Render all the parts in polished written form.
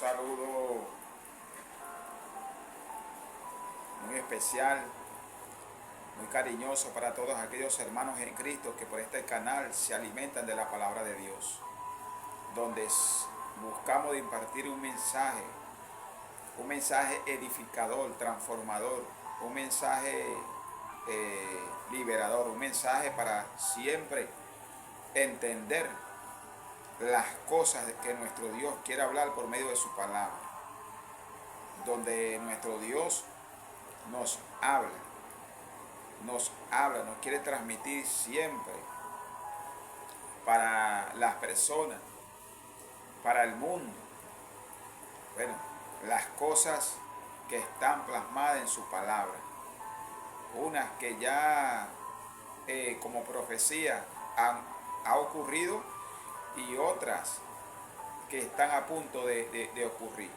saludo muy especial, muy cariñoso para todos aquellos hermanos en Cristo que por este canal se alimentan de la palabra de Dios, donde buscamos impartir un mensaje edificador, transformador, un mensaje liberador, un mensaje para siempre entender las cosas que nuestro Dios quiere hablar por medio de su palabra, donde nuestro Dios nos nos quiere transmitir siempre para las personas, para el mundo, bueno, las cosas que están plasmadas en su palabra, unas que ya como profecía ha ocurrido y otras que están a punto de ocurrir,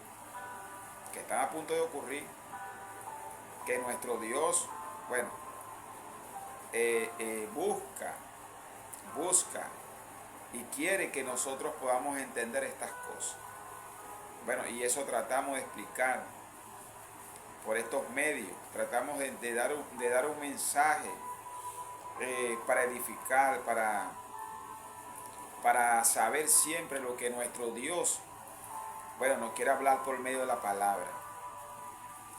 que nuestro Dios, bueno, busca y quiere que nosotros podamos entender estas cosas. Bueno, y eso tratamos de explicar por estos medios, tratamos de dar un mensaje para edificar, para saber siempre lo que nuestro Dios, bueno, nos quiere hablar por medio de la palabra,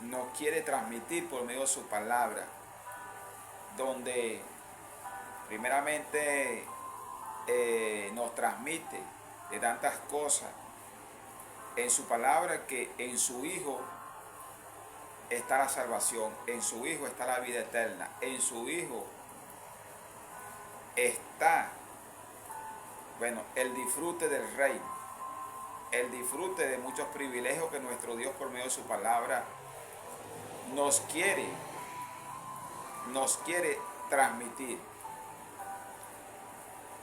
nos quiere transmitir por medio de su palabra, donde primeramente nos transmite de tantas cosas en su palabra, que en su Hijo está la salvación, en su Hijo está la vida eterna, en su Hijo está, bueno, el disfrute del reino, el disfrute de muchos privilegios que nuestro Dios por medio de su palabra nos quiere transmitir.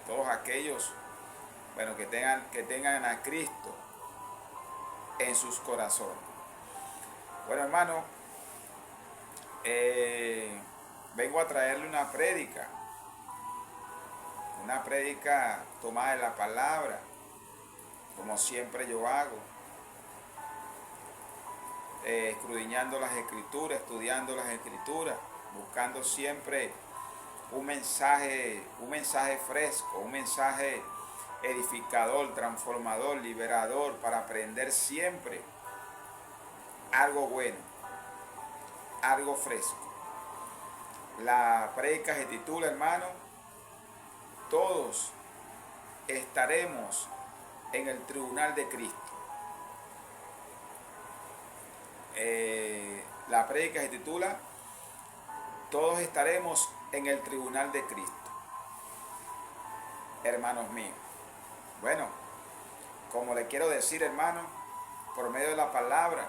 Todos aquellos, bueno, que tengan a Cristo en sus corazones. Bueno, hermano, vengo a traerle una prédica tomada de la palabra, como siempre yo hago, escudriñando las Escrituras, estudiando las Escrituras, buscando siempre un mensaje fresco, un mensaje edificador, transformador, liberador, para aprender siempre algo bueno, algo fresco. La prédica se titula, hermano, todos estaremos en el tribunal de Cristo. La prédica se titula todos estaremos en el tribunal de Cristo. Hermanos míos, bueno, como le quiero decir, hermano, por medio de la palabra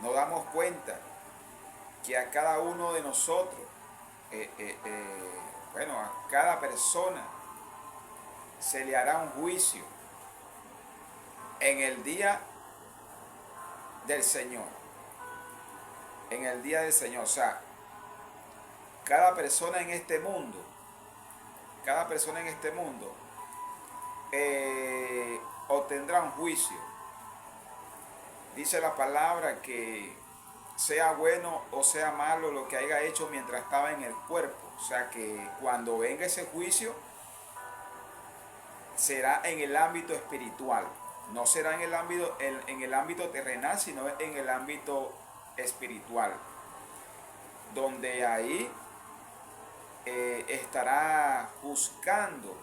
nos damos cuenta que a cada uno de nosotros, bueno, a cada persona se le hará un juicio en el día del Señor. En el día del Señor, o sea, cada persona en este mundo, obtendrá un juicio. Dice la palabra que sea bueno o sea malo lo que haya hecho mientras estaba en el cuerpo. O sea que cuando venga ese juicio será en el ámbito espiritual. No será en el ámbito terrenal, sino en el ámbito espiritual. Donde ahí estará juzgando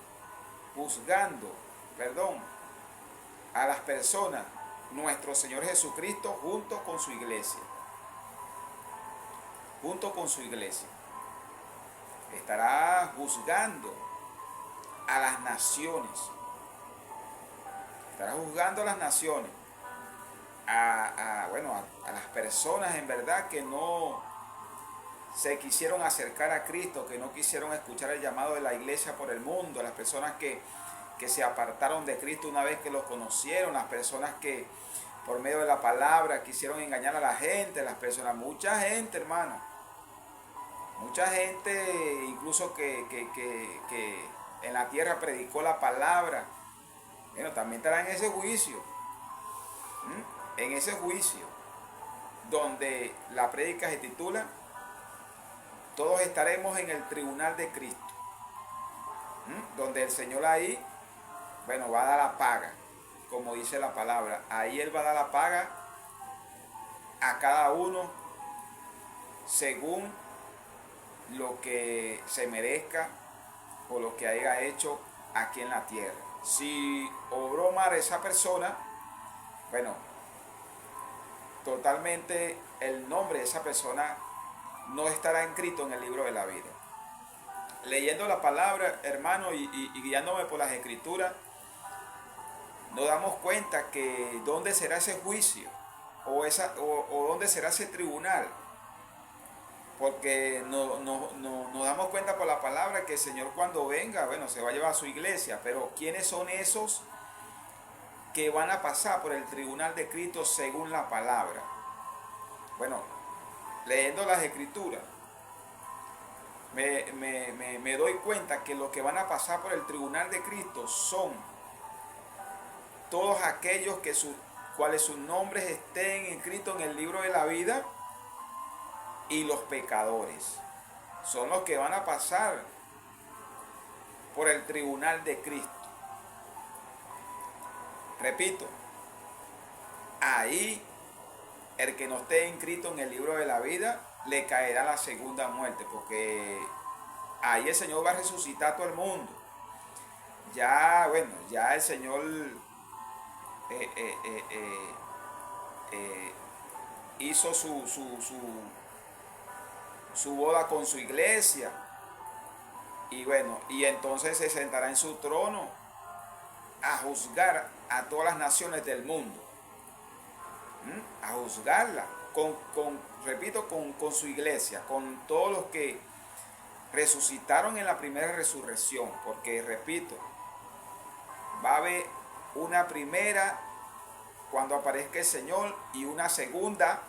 a las personas nuestro Señor Jesucristo junto con su iglesia. Estará juzgando a las naciones. A las personas en verdad que no se quisieron acercar a Cristo, que no quisieron escuchar el llamado de la iglesia por el mundo, a las personas que se apartaron de Cristo una vez que los conocieron, las personas que por medio de la palabra quisieron engañar a la gente, mucha gente, hermano, mucha gente incluso que en la tierra predicó la palabra, bueno, también estará en ese juicio. En ese juicio, donde la prédica se titula, todos estaremos en el tribunal de Cristo, donde el Señor ahí, bueno, va a dar la paga, como dice la palabra. Ahí Él va a dar la paga a cada uno según lo que se merezca o lo que haya hecho aquí en la tierra. Si obró mal esa persona, bueno, totalmente el nombre de esa persona no estará inscrito en el libro de la vida. Leyendo la palabra, hermano, y guiándome por las escrituras, nos damos cuenta que dónde será ese juicio o dónde será ese tribunal. Porque nos damos cuenta por la palabra que el Señor cuando venga, bueno, se va a llevar a su iglesia. Pero ¿quiénes son esos que van a pasar por el tribunal de Cristo según la palabra? Bueno, leyendo las escrituras, me doy cuenta que los que van a pasar por el tribunal de Cristo son todos aquellos cuales sus nombres estén inscritos en el libro de la vida, y los pecadores. Son los que van a pasar por el tribunal de Cristo. Repito, ahí el que no esté inscrito en el libro de la vida le caerá la segunda muerte, porque ahí el Señor va a resucitar a todo el mundo. Ya, bueno, ya el Señor hizo su boda con su iglesia, y bueno, y entonces se sentará en su trono a juzgar a todas las naciones del mundo, a juzgarla repito, con su iglesia, con todos los que resucitaron en la primera resurrección, porque repito, va a haber una primera cuando aparezca el Señor y una segunda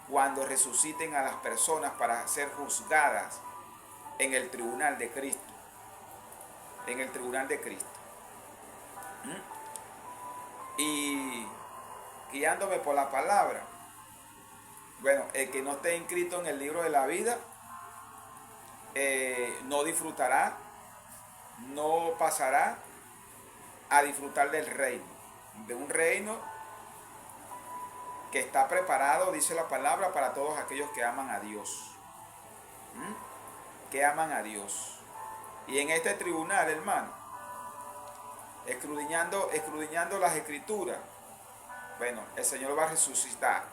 cuando resuciten a las personas para ser juzgadas en el tribunal de Cristo. En el tribunal de Cristo. Y guiándome por la palabra, bueno, el que no esté inscrito en el libro de la vida no disfrutará, no pasará a disfrutar del reino, de un reino que está preparado, dice la palabra, para todos aquellos que aman a Dios. Que aman a Dios. Y en este tribunal, hermano, escudriñando las escrituras, bueno, el Señor va a resucitar.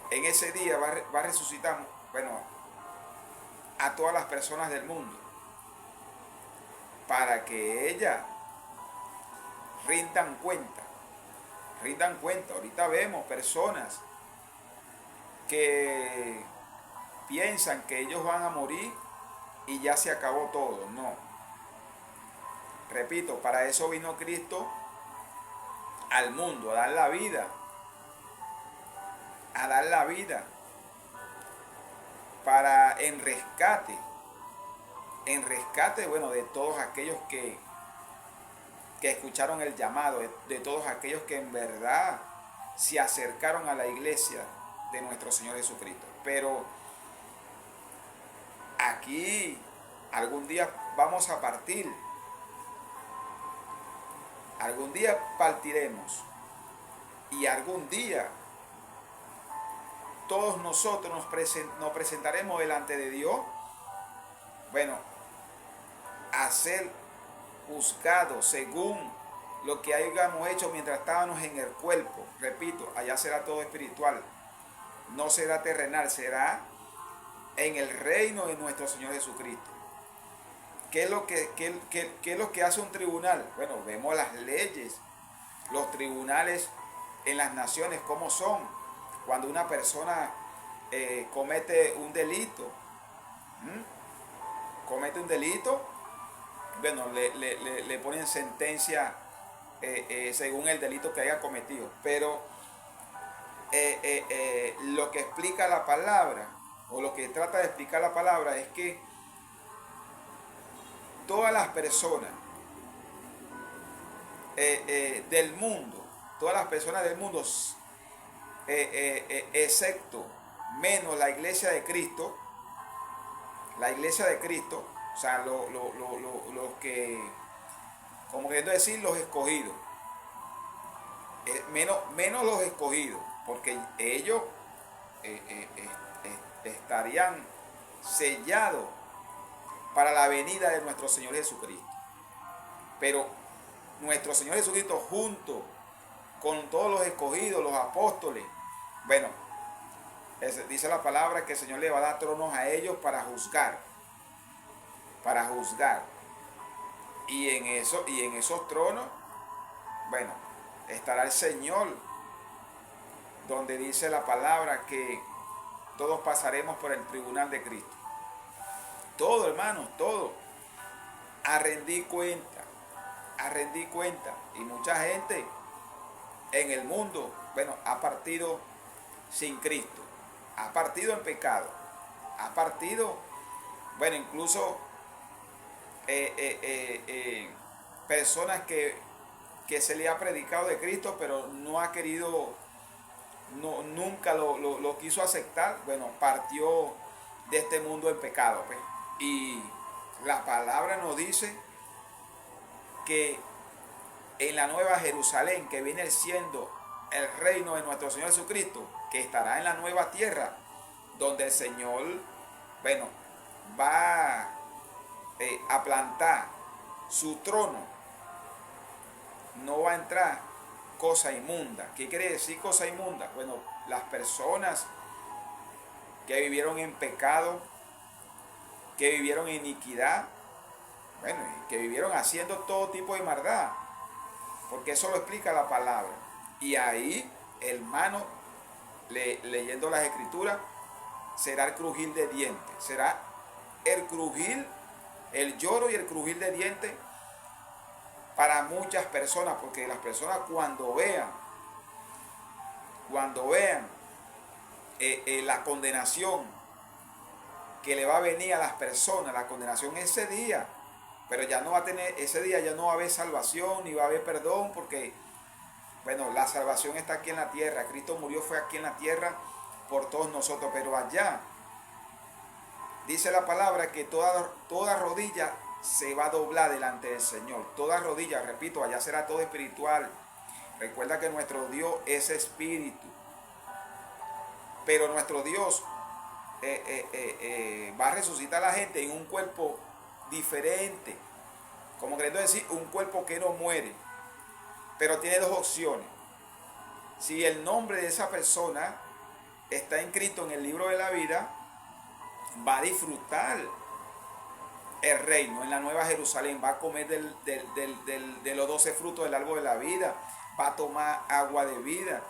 En ese día va a resucitar, bueno, a todas las personas del mundo, para que ellas rindan cuenta. Ahorita vemos personas que piensan que ellos van a morir y ya se acabó todo. No. Repito, para eso vino Cristo al mundo, a dar la vida. A dar la vida. Para en rescate, bueno, de todos aquellos que escucharon el llamado, de todos aquellos que en verdad se acercaron a la iglesia de nuestro Señor Jesucristo. Pero aquí algún día vamos a partir, algún día partiremos, y algún día todos nosotros nos presentaremos delante de Dios, bueno, a ser juzgados según lo que hayamos hecho mientras estábamos en el cuerpo. Repito, allá será todo espiritual, no será terrenal, será en el reino de nuestro Señor Jesucristo. ¿Qué es lo que hace un tribunal? Bueno, vemos las leyes, los tribunales en las naciones, cómo son. Cuando una persona comete un delito, bueno, le ponen sentencia según el delito que haya cometido. Pero lo que explica la palabra, o lo que trata de explicar la palabra, es que todas las personas del mundo todas las personas del mundo, excepto menos la iglesia de Cristo, o sea, los que, como queriendo decir, los escogidos, menos los escogidos, porque ellos estarían sellados para la venida de nuestro Señor Jesucristo. Pero nuestro Señor Jesucristo, junto con todos los escogidos, los apóstoles, bueno, dice la palabra que el Señor le va a dar tronos a ellos para juzgar. Y en esos tronos, bueno, estará el Señor, donde dice la palabra que todos pasaremos por el tribunal de Cristo. Todo, hermanos, todo. A rendir cuenta. Y mucha gente en el mundo, bueno, ha partido sin Cristo. Ha partido en pecado. Ha partido, bueno, incluso personas que se le ha predicado de Cristo, pero no ha querido, nunca lo quiso aceptar. Bueno, partió de este mundo en pecado, pues. Y la palabra nos dice que en la nueva Jerusalén, que viene siendo el reino de nuestro Señor Jesucristo, que estará en la nueva tierra, donde el Señor, bueno, va a plantar su trono, no va a entrar cosa inmunda. ¿Qué quiere decir cosa inmunda? Bueno, las personas que vivieron en pecado, que vivieron en iniquidad, bueno, que vivieron haciendo todo tipo de maldad, porque eso lo explica la palabra. Y ahí, hermano, leyendo las escrituras, será el crujir de dientes, será el crujir, el lloro y el crujir de dientes para muchas personas, porque las personas cuando vean la condenación que le va a venir a las personas, la condenación ese día, pero ya no va a tener, ese día ya no va a haber salvación, ni va a haber perdón, porque, bueno, la salvación está aquí en la tierra. Cristo murió, fue aquí en la tierra por todos nosotros, pero allá, dice la palabra que toda rodilla se va a doblar delante del Señor. Toda rodilla, repito, allá será todo espiritual. Recuerda que nuestro Dios es espíritu, pero nuestro Dios va a resucitar a la gente en un cuerpo diferente, como queriendo decir, un cuerpo que no muere, pero tiene dos opciones. Si el nombre de esa persona está inscrito en el libro de la vida, va a disfrutar el reino en la nueva Jerusalén, va a comer de los 12 frutos del árbol de la vida, va a tomar agua de vida.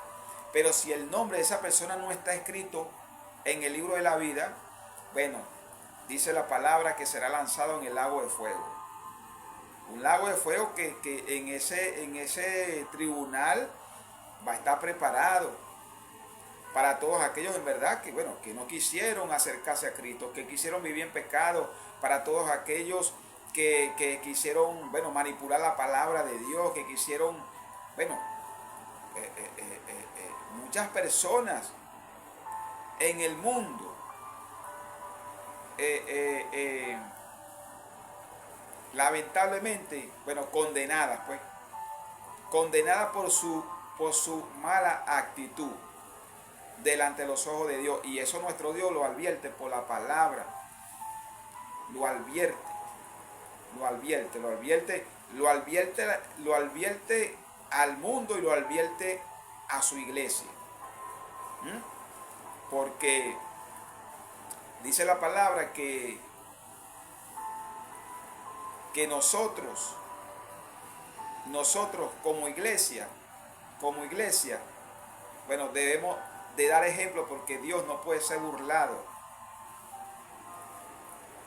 Pero si el nombre de esa persona no está escrito en el libro de la vida, bueno, dice la palabra que será lanzado en el lago de fuego. Un lago de fuego que en ese tribunal va a estar preparado para todos aquellos en verdad que, bueno, que no quisieron acercarse a Cristo, que quisieron vivir en pecado, para todos aquellos que quisieron, bueno, manipular la palabra de Dios, que quisieron, bueno, muchas personas en el mundo lamentablemente, bueno, condenadas, pues, condenadas por su mala actitud delante de los ojos de Dios. Y eso nuestro Dios lo advierte por la palabra, lo advierte al mundo y lo advierte a su iglesia. Porque dice la palabra que nosotros como iglesia, bueno, debemos de dar ejemplo, porque Dios no puede ser burlado.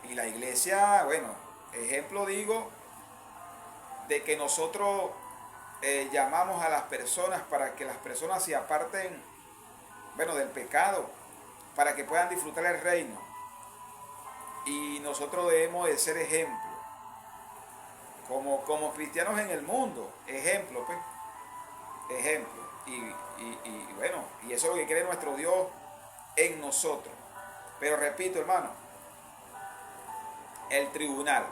Y la iglesia, bueno, ejemplo digo, de que nosotros llamamos a las personas para que las personas se aparten, bueno, del pecado, para que puedan disfrutar el reino. Y nosotros debemos de ser ejemplo, como cristianos en el mundo, ejemplo, pues. ejemplo. Y bueno, y eso es lo que quiere nuestro Dios en nosotros. Pero repito, hermano, el tribunal,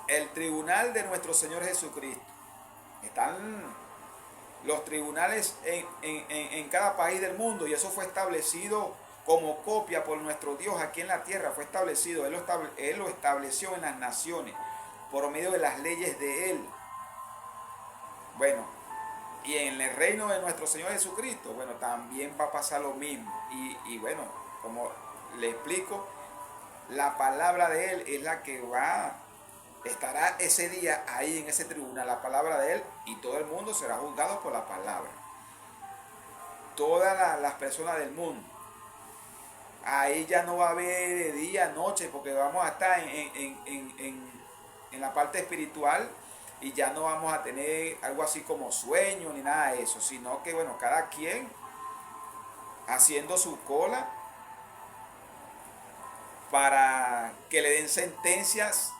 el tribunal de nuestro Señor Jesucristo. Están los tribunales en cada país del mundo, y eso fue establecido como copia por nuestro Dios aquí en la tierra. Fue establecido, Él lo estableció en las naciones por medio de las leyes de Él. Bueno, y en el reino de nuestro Señor Jesucristo, bueno, también va a pasar lo mismo. Y bueno, como le explico, la palabra de Él es la que estará ese día ahí en ese tribunal, la palabra de Él, y todo el mundo será juzgado por la palabra. Todas las personas del mundo. Ahí ya no va a haber día, noche, porque vamos a estar en la parte espiritual, y ya no vamos a tener algo así como sueño ni nada de eso, sino que bueno, cada quien haciendo su cola para que le den sentencias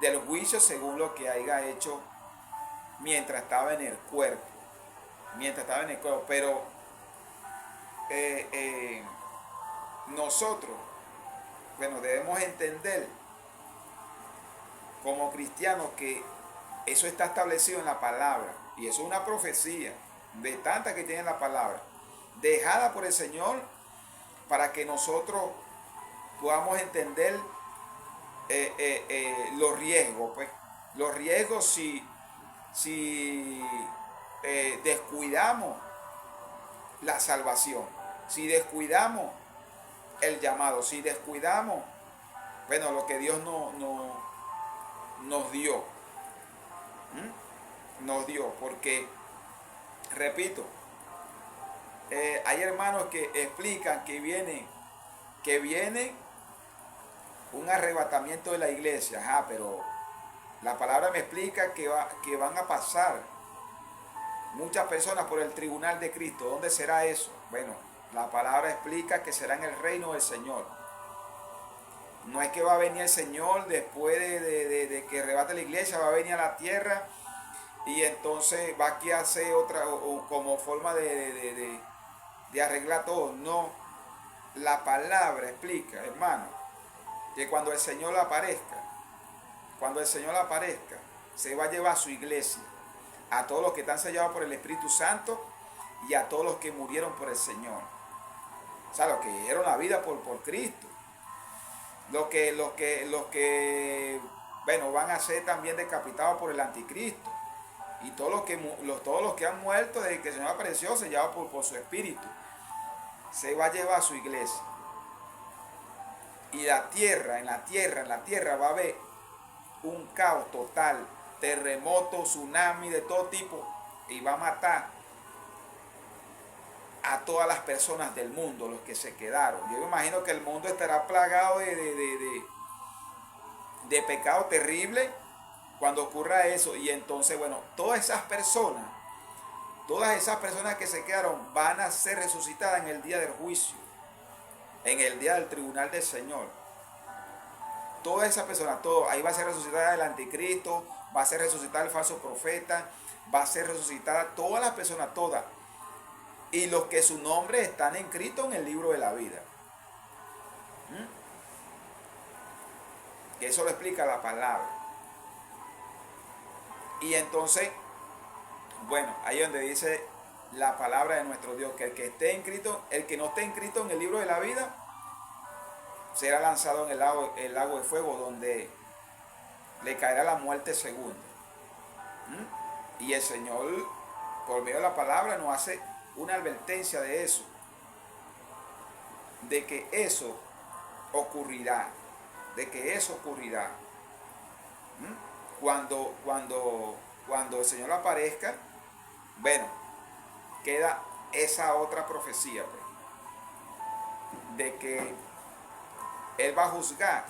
del juicio según lo que haya hecho mientras estaba en el cuerpo. Pero nosotros, bueno, debemos entender como cristianos que eso está establecido en la palabra, y eso es una profecía de tantas que tiene la palabra, dejada por el Señor para que nosotros podamos entender los riesgos, pues. Los riesgos si descuidamos la salvación, si descuidamos el llamado, si descuidamos, bueno, lo que Dios nos dio. Nos dio, porque, repito, hay hermanos que explican que viene un arrebatamiento de la iglesia. Ajá, pero la palabra me explica que van a pasar muchas personas por el tribunal de Cristo. ¿Dónde será eso? Bueno, la palabra explica que será en el reino del Señor. No es que va a venir el Señor después de que arrebate la iglesia, va a venir a la tierra y entonces va aquí a hacer otra, o como forma de arreglar todo. No, la palabra explica, hermano, que cuando el Señor aparezca, se va a llevar a su iglesia, a todos los que están sellados por el Espíritu Santo y a todos los que murieron por el Señor. O sea, los que dieron la vida por Cristo. Los que bueno, van a ser también decapitados por el anticristo. Y todos los que han muerto desde que el Señor apareció, sellados por su Espíritu, se va a llevar a su iglesia. Y en la tierra va a haber un caos total, terremotos, tsunami de todo tipo, y va a matar a todas las personas del mundo, los que se quedaron. Yo me imagino que el mundo estará plagado de pecado terrible cuando ocurra eso. Y entonces, bueno, todas esas personas que se quedaron van a ser resucitadas en el día del juicio, en el día del tribunal del Señor. Todas esas personas, ahí va a ser resucitada el anticristo, va a ser resucitada el falso profeta, va a ser resucitada todas las personas, todas. Y los que su nombre están inscritos en el libro de la vida. Que eso lo explica la palabra. Y entonces, bueno, ahí donde dice la palabra de nuestro Dios, que el que no esté inscrito en el libro de la vida, será lanzado en el lago de fuego, donde le caerá la muerte segunda. Y el Señor, por medio de la palabra, nos hace una advertencia de eso, de que eso ocurrirá, Cuando el Señor aparezca, bueno, queda esa otra profecía, pues, de que Él va a juzgar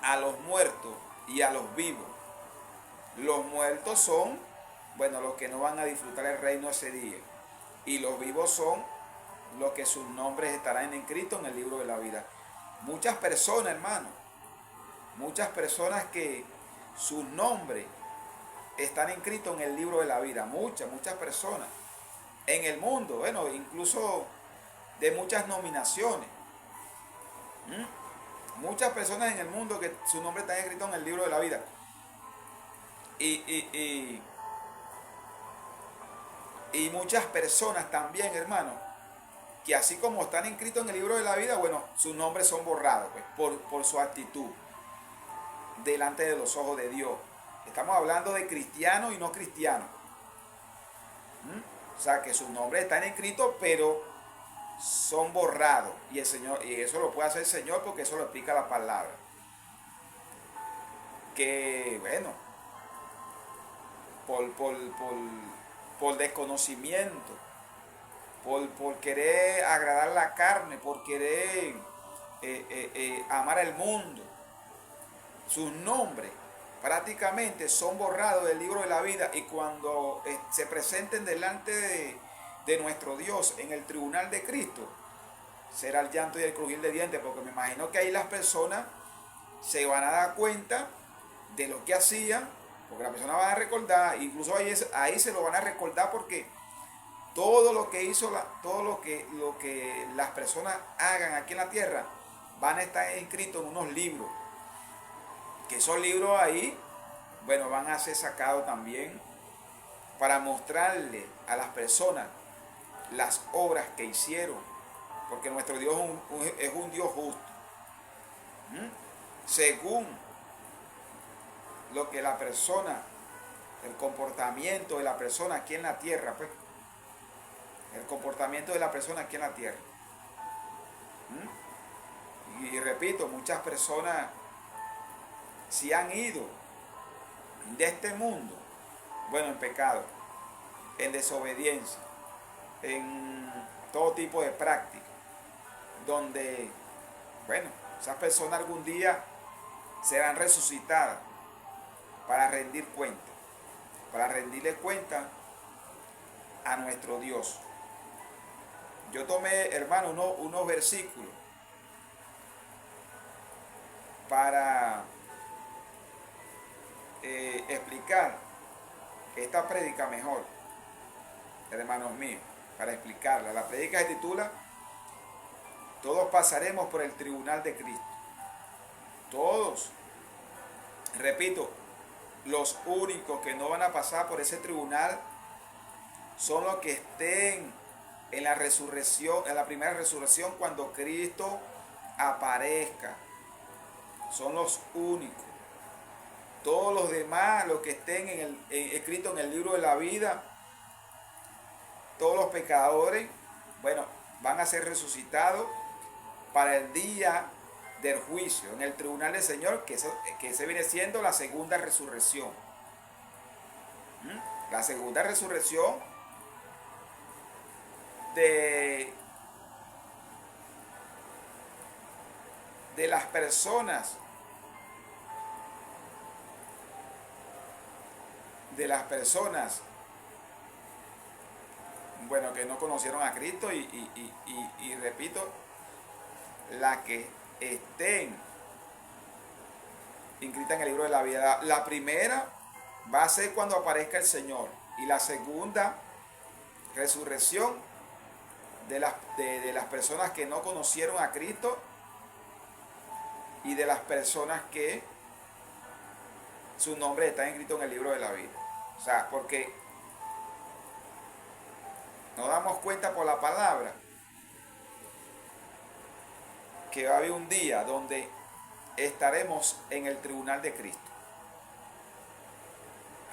a los muertos y a los vivos. Los muertos son, bueno, los que no van a disfrutar el reino ese día. Y los vivos son los que sus nombres estarán inscritos en el libro de la vida. Muchas personas, hermano, que sus nombres están inscritos en el libro de la vida. Muchas personas en el mundo, bueno, incluso de muchas nominaciones. Muchas personas en el mundo que su nombre está escrito en el libro de la vida. Y muchas personas también, hermano, que así como están inscritos en el libro de la vida, bueno, sus nombres son borrados pues, por su actitud delante de los ojos de Dios. Estamos hablando de cristianos y no cristianos. O sea, que sus nombres están escritos, pero son borrados. Y el Señor, y eso lo puede hacer el Señor porque eso lo explica la palabra. Que, bueno, por desconocimiento, por querer agradar la carne, por querer amar al mundo, sus nombres prácticamente son borrados del libro de la vida, y cuando se presenten delante de nuestro Dios en el tribunal de Cristo, será el llanto y el crujir de dientes, porque me imagino que ahí las personas se van a dar cuenta de lo que hacían, porque la persona va a recordar, incluso ahí se lo van a recordar, porque todo lo que hizo, todo lo que las personas hagan aquí en la tierra, van a estar inscritos en unos libros, que esos libros ahí, bueno, van a ser sacados también para mostrarle a las personas las obras que hicieron, porque nuestro Dios es un Dios justo. Según lo que la persona, el comportamiento de la persona aquí en la tierra, pues, el comportamiento de la persona aquí en la tierra. Y repito, muchas personas se han ido de este mundo, bueno, en pecado, en desobediencia, en todo tipo de prácticas, donde, bueno, esas personas algún día serán resucitadas para rendir cuenta, para rendirle cuenta a nuestro Dios. Yo tomé, hermano, unos versículos para explicar esta prédica mejor, hermanos míos, para explicarla. La prédica se titula "Todos pasaremos por el tribunal de Cristo". Todos. Repito, los únicos que no van a pasar por ese tribunal son los que estén en la resurrección, en la primera resurrección, cuando Cristo aparezca. Son los únicos. Todos los demás, los que estén escritos en el libro de la vida, todos los pecadores, bueno, van a ser resucitados para el día del juicio, en el tribunal del Señor, que se viene siendo la segunda resurrección. La segunda resurrección de las personas, bueno, que no conocieron a Cristo, y repito, las que estén inscritas en el libro de la vida. La primera va a ser cuando aparezca el Señor, y la segunda resurrección de las personas que no conocieron a Cristo, y de las personas que su nombre está escrito en el libro de la vida. O sea, porque nos damos cuenta por la palabra que va a haber un día donde estaremos en el tribunal de Cristo,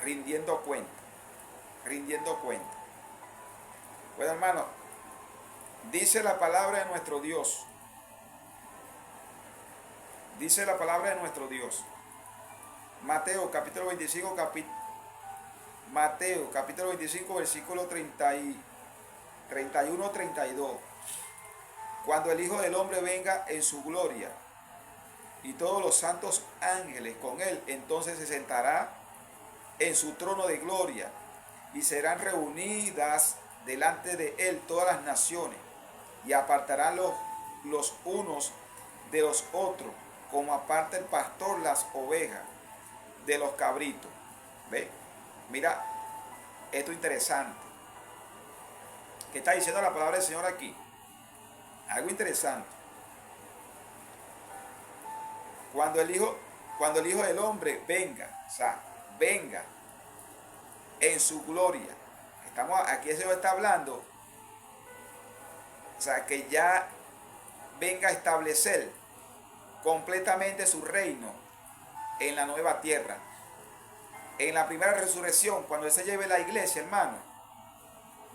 rindiendo cuenta. Bueno, hermano, dice la palabra de nuestro Dios. Dice la palabra de nuestro Dios. Mateo capítulo 25, versículo 31-32. Cuando el Hijo del Hombre venga en su gloria y todos los santos ángeles con él, entonces se sentará en su trono de gloria, y serán reunidas delante de él todas las naciones, y apartarán los unos de los otros, como aparta el pastor las ovejas de los cabritos. ¿Ve? Mira, esto interesante. ¿Qué está diciendo la palabra del Señor aquí? Algo interesante. Cuando el Hijo, cuando el Hijo del Hombre venga, o sea, venga en su gloria. Aquí el Señor está hablando, o sea, que ya venga a establecer completamente su reino en la nueva tierra. En la primera resurrección, cuando Él se lleve la iglesia, hermano,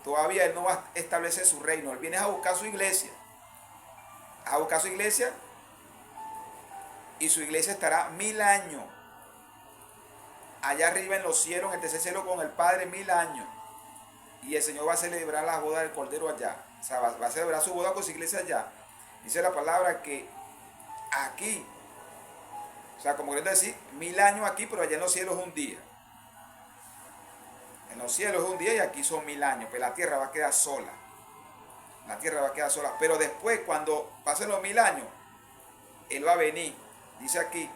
todavía Él no va a establecer su reino. Él viene a buscar su iglesia. A buscar su iglesia, y su iglesia estará 1000 años allá arriba en los cielos, en el tercer cielo con el Padre, 1000 años. Y el Señor va a celebrar la boda del Cordero allá. O sea, va a celebrar su boda con su iglesia allá. Dice la palabra que aquí, o sea, como queriendo decir, 1000 años aquí, pero allá en los cielos un día. En los cielos es un día y aquí son 1000 años. Pues la tierra va a quedar sola. La tierra va a quedar sola. Pero después, cuando pasen los 1000 años, Él va a venir. Dice aquí,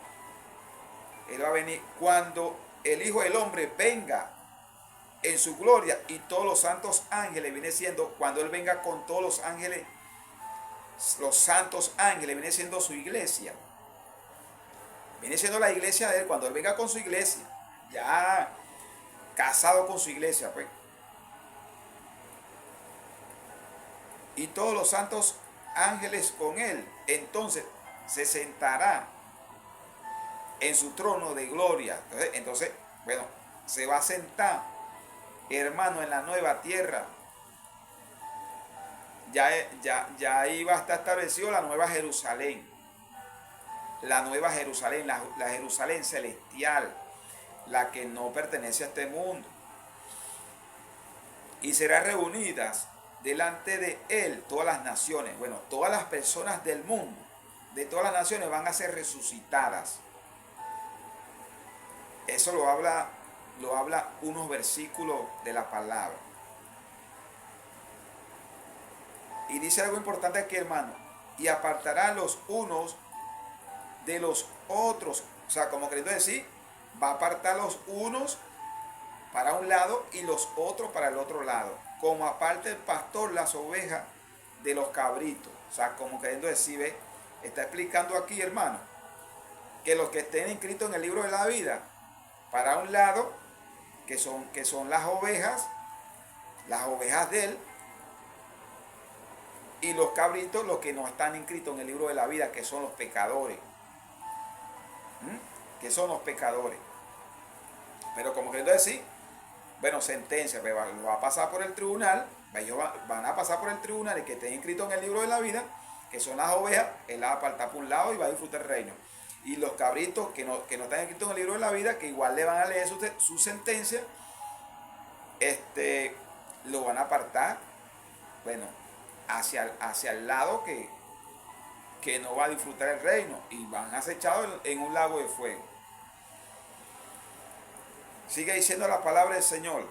Él va a venir cuando el Hijo del Hombre venga en su gloria y todos los santos ángeles, viene siendo, cuando Él venga con todos los santos ángeles, viene siendo su iglesia. Viene siendo la iglesia de Él, cuando Él venga con su iglesia, ya casado con su iglesia, pues. Y todos los santos ángeles con Él, entonces se sentará en su trono de gloria. Entonces, bueno, se va a sentar, hermano, en la nueva tierra. Ya ahí va a estar establecido la nueva Jerusalén. La nueva Jerusalén, la Jerusalén celestial, la que no pertenece a este mundo. Y serán reunidas delante de Él todas las naciones. Bueno, todas las personas del mundo, de todas las naciones, van a ser resucitadas. Eso lo habla unos versículos de la palabra. Y dice algo importante aquí, hermano. Y apartará los unos de los otros. O sea, como queriendo decir, va a apartar los unos para un lado y los otros para el otro lado. Como aparte el pastor las ovejas de los cabritos. O sea, como queriendo decir, ¿ve? Está explicando aquí, hermano, que los que estén inscritos en el libro de la vida, para un lado, que son las ovejas de Él, y los cabritos, los que no están inscritos en el libro de la vida, que son los pecadores. Que son los pecadores. Pero como queriendo decir, bueno, sentencia, pero lo va a pasar por el tribunal, ellos van a pasar por el tribunal, el que esté inscrito en el libro de la vida, que son las ovejas, él la va a apartar por un lado y va a disfrutar el reino. Y los cabritos que no están inscritos en el libro de la vida, que igual le van a leer su sentencia, lo van a apartar, bueno, hacia el lado que no va a disfrutar el reino, y van acechados en un lago de fuego. Sigue diciendo la palabra del Señor.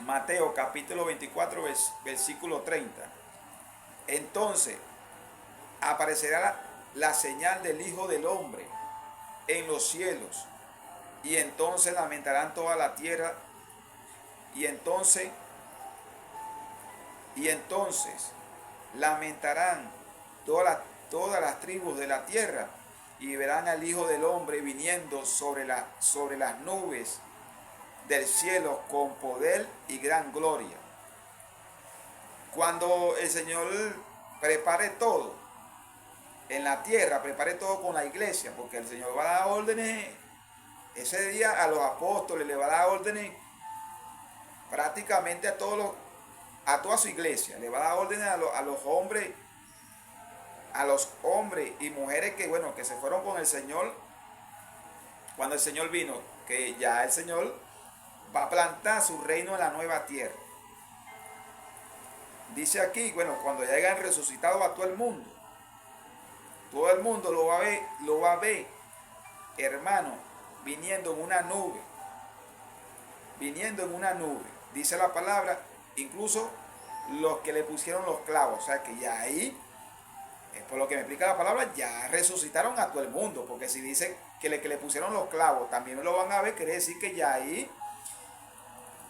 Mateo capítulo 24, versículo 30. Entonces aparecerá la señal del Hijo del Hombre en los cielos, y entonces lamentarán toda la tierra, y entonces lamentarán todas las tribus de la tierra, y verán al Hijo del Hombre viniendo sobre las nubes del cielo con poder y gran gloria. Cuando el Señor prepare todo en la tierra, prepare todo con la iglesia, porque el Señor va a dar órdenes ese día a los apóstoles, le va a dar órdenes prácticamente a toda su iglesia, le va a dar órdenes a los hombres y mujeres que se fueron con el Señor cuando el Señor vino, que ya el Señor va a plantar su reino en la nueva tierra. Dice aquí, cuando ya hayan resucitado a todo el mundo lo va a ver, hermano, viniendo en una nube, dice la palabra, incluso los que le pusieron los clavos, o sea que ya ahí, por lo que me explica la palabra, ya resucitaron a todo el mundo, porque si dicen que le pusieron los clavos también lo van a ver, quiere decir que ya ahí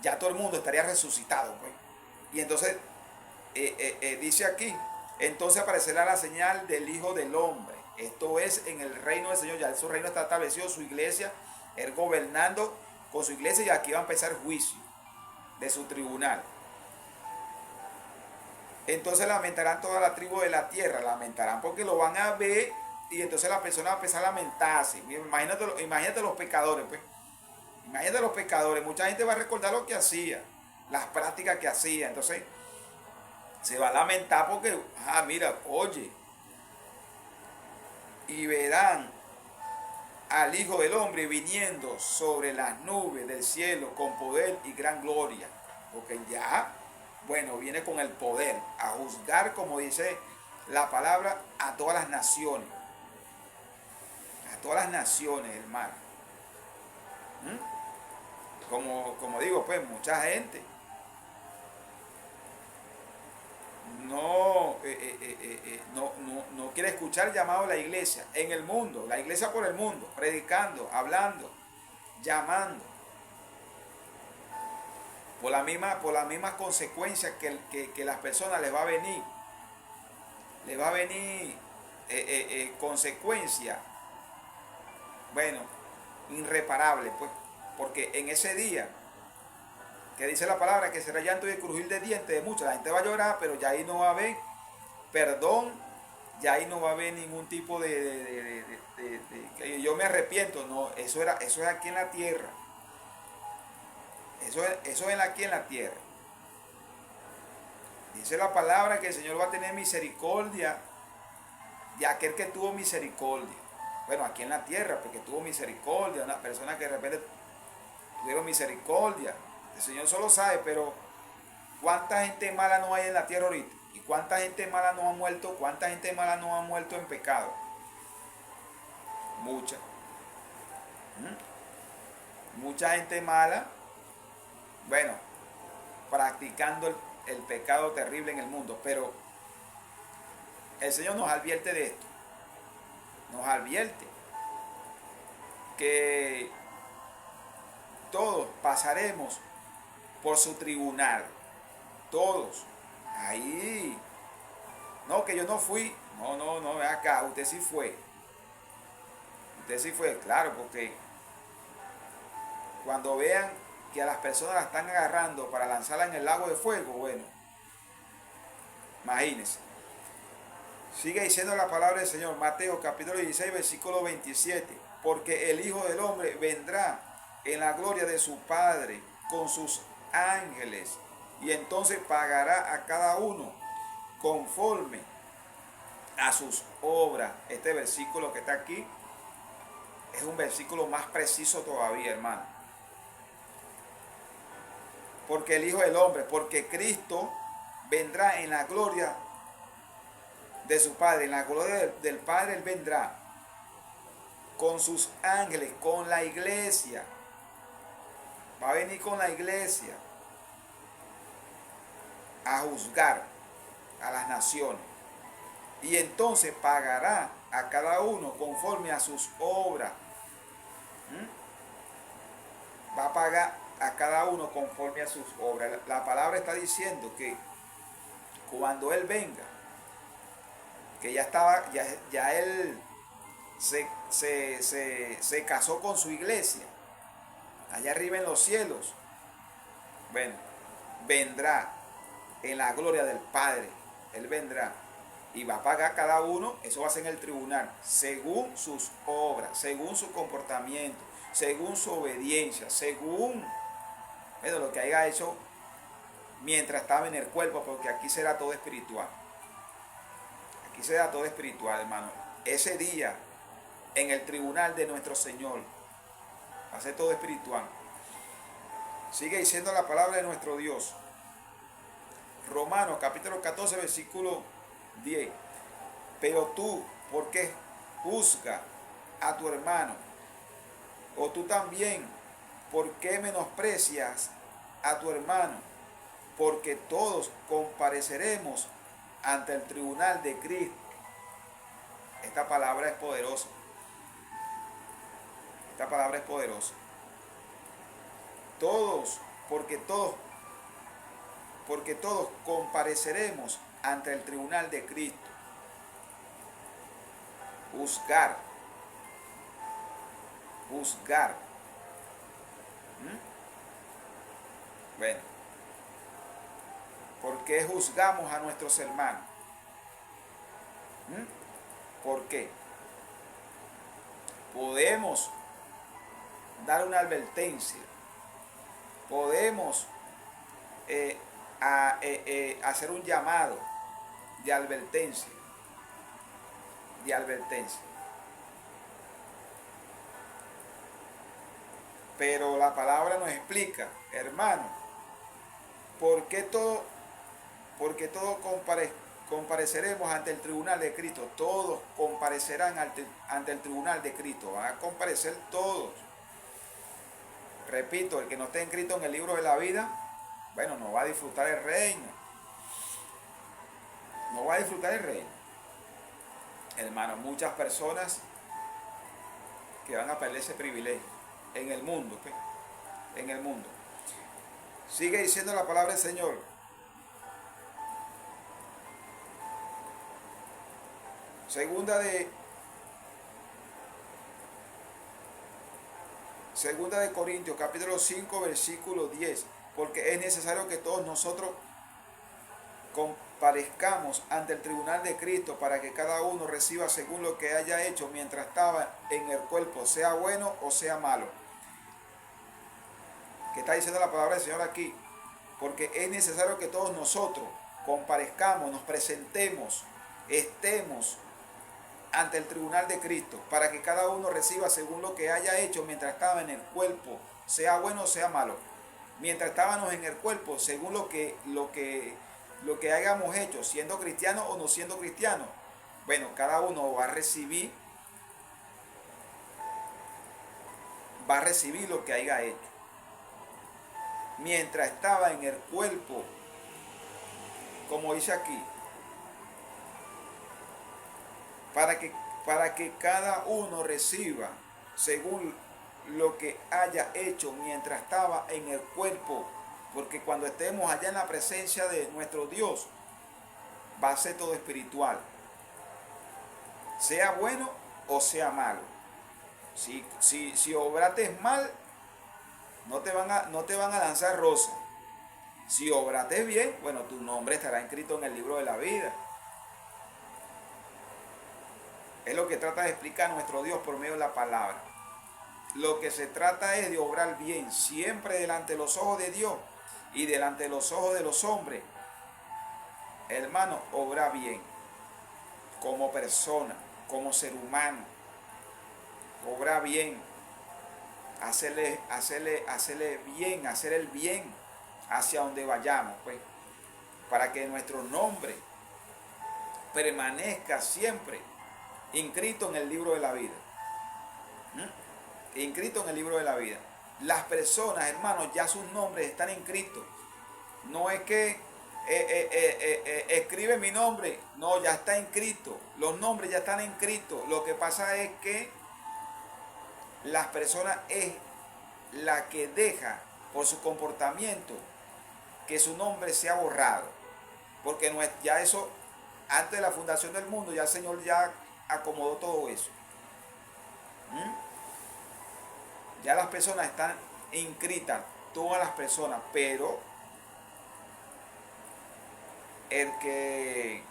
ya todo el mundo estaría resucitado, pues. Y entonces dice aquí, entonces aparecerá la señal del Hijo del Hombre. Esto es en el reino del Señor, ya su reino está establecido, su iglesia, él gobernando con su iglesia, y aquí va a empezar el juicio de su tribunal. Entonces lamentarán toda la tribu de la tierra, lamentarán porque lo van a ver, y entonces la persona va a empezar a lamentarse. Imagínate los pecadores, pues. Imagínate los pecadores, mucha gente va a recordar lo que hacía, las prácticas que hacía, entonces se va a lamentar porque, mira, oye, y verán al Hijo del Hombre viniendo sobre las nubes del cielo con poder y gran gloria, porque ya, bueno, viene con el poder a juzgar, como dice la palabra, a todas las naciones, hermano. Como digo, pues mucha gente no quiere escuchar el llamado de la iglesia en el mundo, la iglesia por el mundo, predicando, hablando, llamando, por la misma consecuencia que las personas les va a venir consecuencia, bueno, irreparable, pues, porque en ese día, que dice la palabra, que será llanto y crujir de dientes de muchos, la gente va a llorar, pero ya ahí no va a haber perdón, ya ahí no va a haber ningún tipo de que yo me arrepiento, no, eso es aquí en la tierra, eso es aquí en la tierra. Dice la palabra que el Señor va a tener misericordia de aquel que tuvo misericordia. Bueno, aquí en la tierra, porque tuvo misericordia, una persona que de repente tuvieron misericordia. El Señor solo sabe, pero ¿cuánta gente mala no hay en la tierra ahorita? ¿Y cuánta gente mala no ha muerto? ¿Cuánta gente mala no ha muerto en pecado? Mucha. Mucha gente mala, bueno, practicando el pecado terrible en el mundo. Pero el Señor nos advierte de esto. Nos advierte que todos pasaremos por su tribunal. Todos. Ahí. No, que yo no fui. No, ven acá, usted sí fue. Usted sí fue, claro, porque cuando vean que a las personas las están agarrando para lanzarla en el lago de fuego, bueno, imagínense. Sigue diciendo la palabra del Señor, Mateo capítulo 16, versículo 27. Porque el Hijo del Hombre vendrá en la gloria de su Padre con sus ángeles, y entonces pagará a cada uno conforme a sus obras. Este versículo que está aquí es un versículo más preciso todavía, hermano. Porque el Hijo del Hombre, porque Cristo vendrá en la gloria de su Padre, en la gloria del Padre Él vendrá con sus ángeles, con la iglesia. Va a venir con la iglesia a juzgar a las naciones. Y entonces pagará a cada uno conforme a sus obras. Va a pagar a cada uno conforme a sus obras. La palabra está diciendo que cuando Él venga, que ya Él se casó con su iglesia, allá arriba en los cielos, bueno, vendrá en la gloria del Padre. Él vendrá y va a pagar cada uno, eso va a ser en el tribunal, según sus obras, según su comportamiento, según su obediencia, según lo que haya hecho mientras estaba en el cuerpo, porque aquí será todo espiritual. Aquí será todo espiritual, hermano. Ese día, en el tribunal de nuestro Señor, va a ser todo espiritual. Sigue diciendo la palabra de nuestro Dios. Romanos capítulo 14, versículo 10. Pero tú, ¿por qué juzgas a tu hermano? O tú también, ¿por qué menosprecias a tu hermano? Porque todos compareceremos ante el tribunal de Cristo. Esta palabra es poderosa. Esta palabra es poderosa. Todos porque todos, porque todos compareceremos ante el tribunal de Cristo. Juzgar. Juzgar. Bueno, ¿por qué juzgamos a nuestros hermanos? ¿Por qué? Podemos dar una advertencia, podemos hacer un llamado de advertencia, Pero la palabra nos explica, hermano, ¿por qué todos compareceremos ante el tribunal de Cristo? Todos comparecerán ante el tribunal de Cristo, van a comparecer todos. Repito, el que no esté inscrito en el libro de la vida, bueno, no va a disfrutar el reino. No va a disfrutar el reino. Hermano, muchas personas que van a perder ese privilegio en el mundo, ¿sí? En el mundo. Sigue diciendo la palabra del Señor. Segunda de Corintios, capítulo 5, versículo 10. Porque es necesario que todos nosotros comparezcamos ante el tribunal de Cristo para que cada uno reciba según lo que haya hecho mientras estaba en el cuerpo, sea bueno o sea malo. ¿Qué está diciendo la palabra del Señor aquí? Porque es necesario que todos nosotros comparezcamos, nos presentemos, estemos ante el tribunal de Cristo, para que cada uno reciba según lo que haya hecho mientras estaba en el cuerpo, sea bueno o sea malo. Mientras estábamos en el cuerpo, según lo que hayamos hecho, siendo cristiano o no siendo cristiano. Bueno, cada uno va a recibir lo que haya hecho. Mientras estaba en el cuerpo, como dice aquí, para que cada uno reciba según lo que haya hecho mientras estaba en el cuerpo, porque cuando estemos allá en la presencia de nuestro Dios, va a ser todo espiritual, sea bueno o sea malo. Si obraste mal, no te van a lanzar rosas. Si obraste bien, bueno, tu nombre estará inscrito en el libro de la vida. Es lo que trata de explicar nuestro Dios por medio de la palabra. Lo que se trata es de obrar bien, siempre delante de los ojos de Dios y delante de los ojos de los hombres. Hermano, obra bien, como persona, como ser humano. Obra bien, hacerle bien, hacer el bien hacia donde vayamos, pues, para que nuestro nombre permanezca siempre inscrito en el libro de la vida. Inscrito en el libro de la vida. Las personas, hermanos, ya sus nombres están inscritos. No es que escribe mi nombre. No, ya está inscrito. Los nombres ya están inscritos. Lo que pasa es que las personas es la que deja por su comportamiento que su nombre sea borrado. Porque no es, ya eso, antes de la fundación del mundo, ya el Señor ya acomodó todo eso. Ya las personas están inscritas, todas las personas, pero el que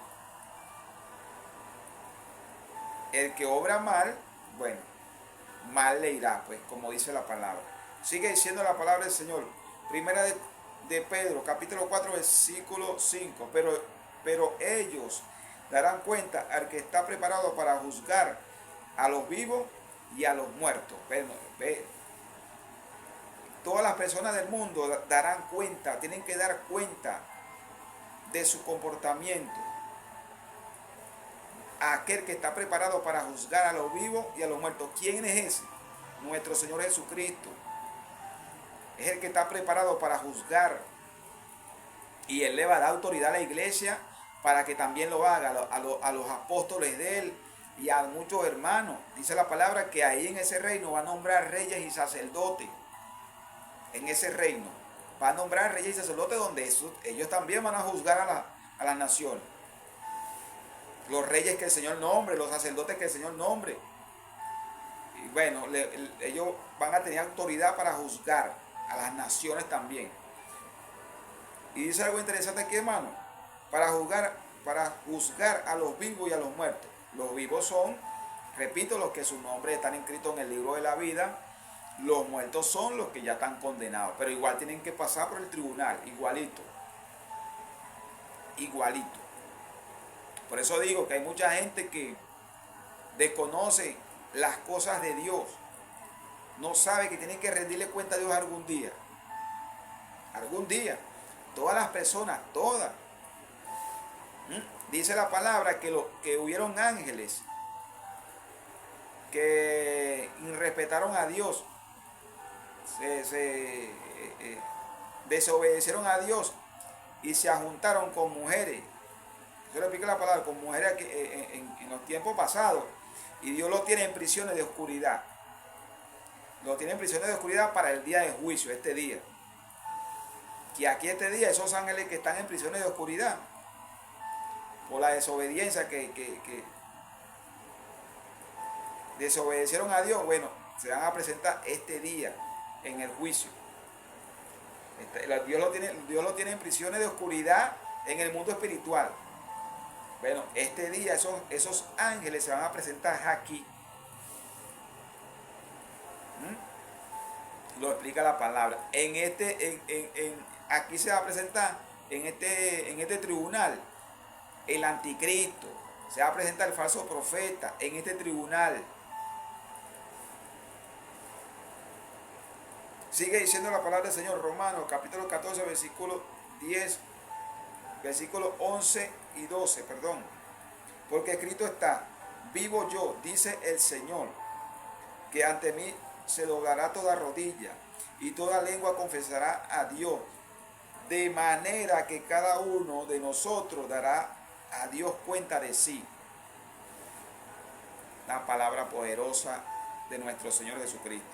obra mal, bueno, mal le irá, pues, como dice la palabra. Sigue diciendo la palabra del Señor. Primera de Pedro, capítulo 4, versículo 5. Pero ellos darán cuenta al que está preparado para juzgar a los vivos y a los muertos. Todas las personas del mundo darán cuenta, tienen que dar cuenta de su comportamiento. Aquel que está preparado para juzgar a los vivos y a los muertos. ¿Quién es ese? Nuestro Señor Jesucristo. Es el que está preparado para juzgar. Y Él le va a dar autoridad a la iglesia para que también lo haga, a los apóstoles de Él y a muchos hermanos. Dice la palabra que ahí en ese reino va a nombrar reyes y sacerdotes. En ese reino. Va a nombrar reyes y sacerdotes donde ellos también van a juzgar a las naciones. Los reyes que el Señor nombre, los sacerdotes que el Señor nombre. Y bueno, ellos van a tener autoridad para juzgar a las naciones también. Y dice algo interesante aquí, hermano. Para juzgar a los vivos y a los muertos. Los vivos son, repito, los que sus nombres están inscritos en el libro de la vida. Los muertos son los que ya están condenados, pero igual tienen que pasar por el tribunal, igualito. Igualito. Por eso digo que hay mucha gente que desconoce las cosas de Dios. No sabe que tiene que rendirle cuenta a Dios algún día. Algún día. Todas las personas, todas. Dice la palabra que hubieron ángeles que irrespetaron a Dios. Desobedecieron a Dios y se ajuntaron con mujeres. Yo le explico la palabra, con mujeres en los tiempos pasados. Y Dios los tiene en prisiones de oscuridad. Los tiene en prisiones de oscuridad para el día de juicio, este día. Que aquí este día, esos ángeles que están en prisiones de oscuridad, por la desobediencia que desobedecieron a Dios, bueno, se van a presentar este día en el juicio. Dios lo tiene en prisiones de oscuridad en el mundo espiritual. Bueno, este día esos ángeles se van a presentar aquí. Lo explica la palabra. Aquí se va a presentar en este tribunal el anticristo. Se va a presentar el falso profeta en este tribunal. Sigue diciendo la palabra del Señor, Romanos, capítulo 14, versículo 10, versículos 11 y 12, perdón. Porque escrito está, vivo yo, dice el Señor, que ante mí se doblará toda rodilla y toda lengua confesará a Dios, de manera que cada uno de nosotros dará a Dios cuenta de sí. La palabra poderosa de nuestro Señor Jesucristo.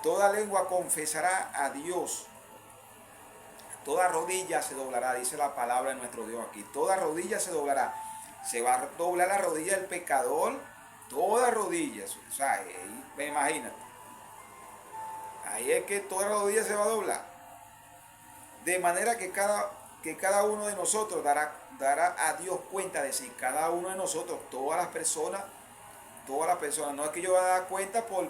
Toda lengua confesará a Dios. Toda rodilla se doblará, dice la palabra de nuestro Dios aquí. Toda rodilla se doblará. Se va a doblar la rodilla del pecador. Toda rodilla. O sea, imagínate. Ahí es que toda rodilla se va a doblar. De manera que cada uno de nosotros dará a Dios cuenta de sí. Cada uno de nosotros, todas las personas. No es que yo voy a dar cuenta por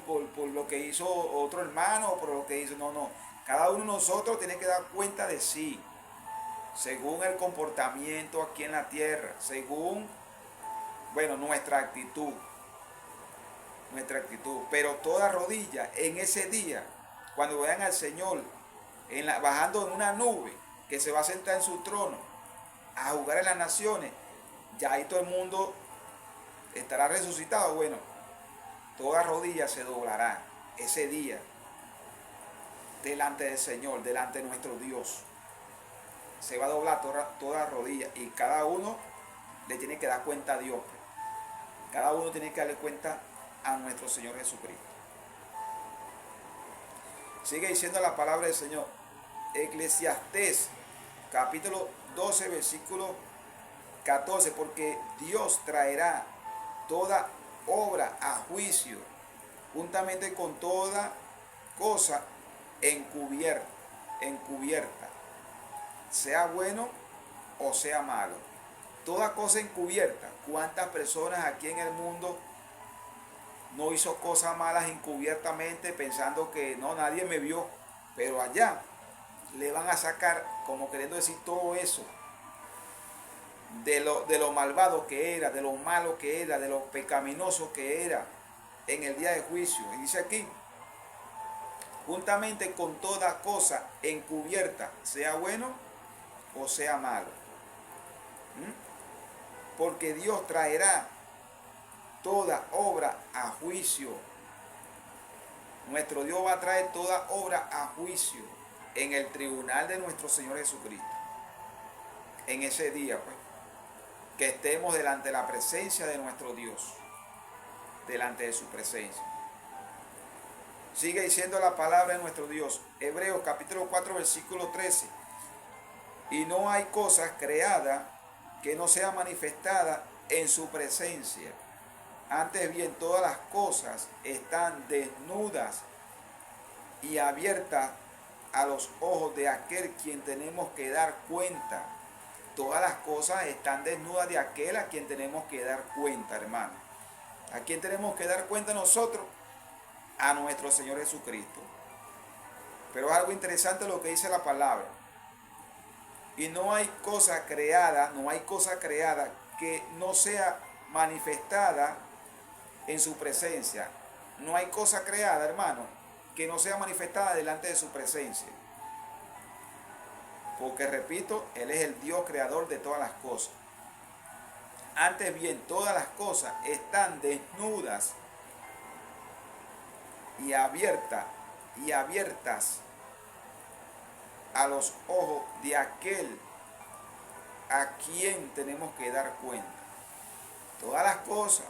lo que hizo otro hermano o por lo que hizo, no. Cada uno de nosotros tiene que dar cuenta de sí, según el comportamiento aquí en la tierra, según, nuestra actitud. Pero toda rodilla en ese día, cuando vean al Señor bajando en una nube, que se va a sentar en su trono, a jugar en las naciones, ya ahí todo el mundo estará resucitado. Bueno, toda rodilla se doblará ese día delante del Señor, delante de nuestro Dios. Se va a doblar toda rodilla y cada uno le tiene que dar cuenta a Dios. Cada uno tiene que darle cuenta a nuestro Señor Jesucristo. Sigue diciendo la palabra del Señor. Eclesiastés, capítulo 12, versículo 14. Porque Dios traerá toda obra a juicio, juntamente con toda cosa encubierta, sea bueno o sea malo. Toda cosa encubierta. ¿Cuántas personas aquí en el mundo no hizo cosas malas encubiertamente pensando que no, nadie me vio? Pero allá le van a sacar, como queriendo decir, todo eso de lo malvado que era, de lo malo que era, de lo pecaminoso que era en el día de juicio. Y dice aquí, juntamente con toda cosa encubierta, sea bueno o sea malo. Porque Dios traerá toda obra a juicio. Nuestro Dios va a traer toda obra a juicio en el tribunal de nuestro Señor Jesucristo. En ese día, pues, que estemos delante de la presencia de nuestro Dios, delante de su presencia. Sigue diciendo la palabra de nuestro Dios. Hebreos capítulo 4, versículo 13. Y no hay cosa creada que no sea manifestada en su presencia. Antes bien, todas las cosas están desnudas y abiertas a los ojos de aquel quien tenemos que dar cuenta. Todas las cosas están desnudas de aquel a quien tenemos que dar cuenta, hermano. ¿A quién tenemos que dar cuenta nosotros? A nuestro Señor Jesucristo. Pero es algo interesante lo que dice la palabra. Y no hay cosa creada que no sea manifestada en su presencia. No hay cosa creada, hermano, que no sea manifestada delante de su presencia. Porque repito, Él es el Dios creador de todas las cosas. Antes bien, todas las cosas están desnudas y abiertas a los ojos de aquel a quien tenemos que dar cuenta. Todas las cosas.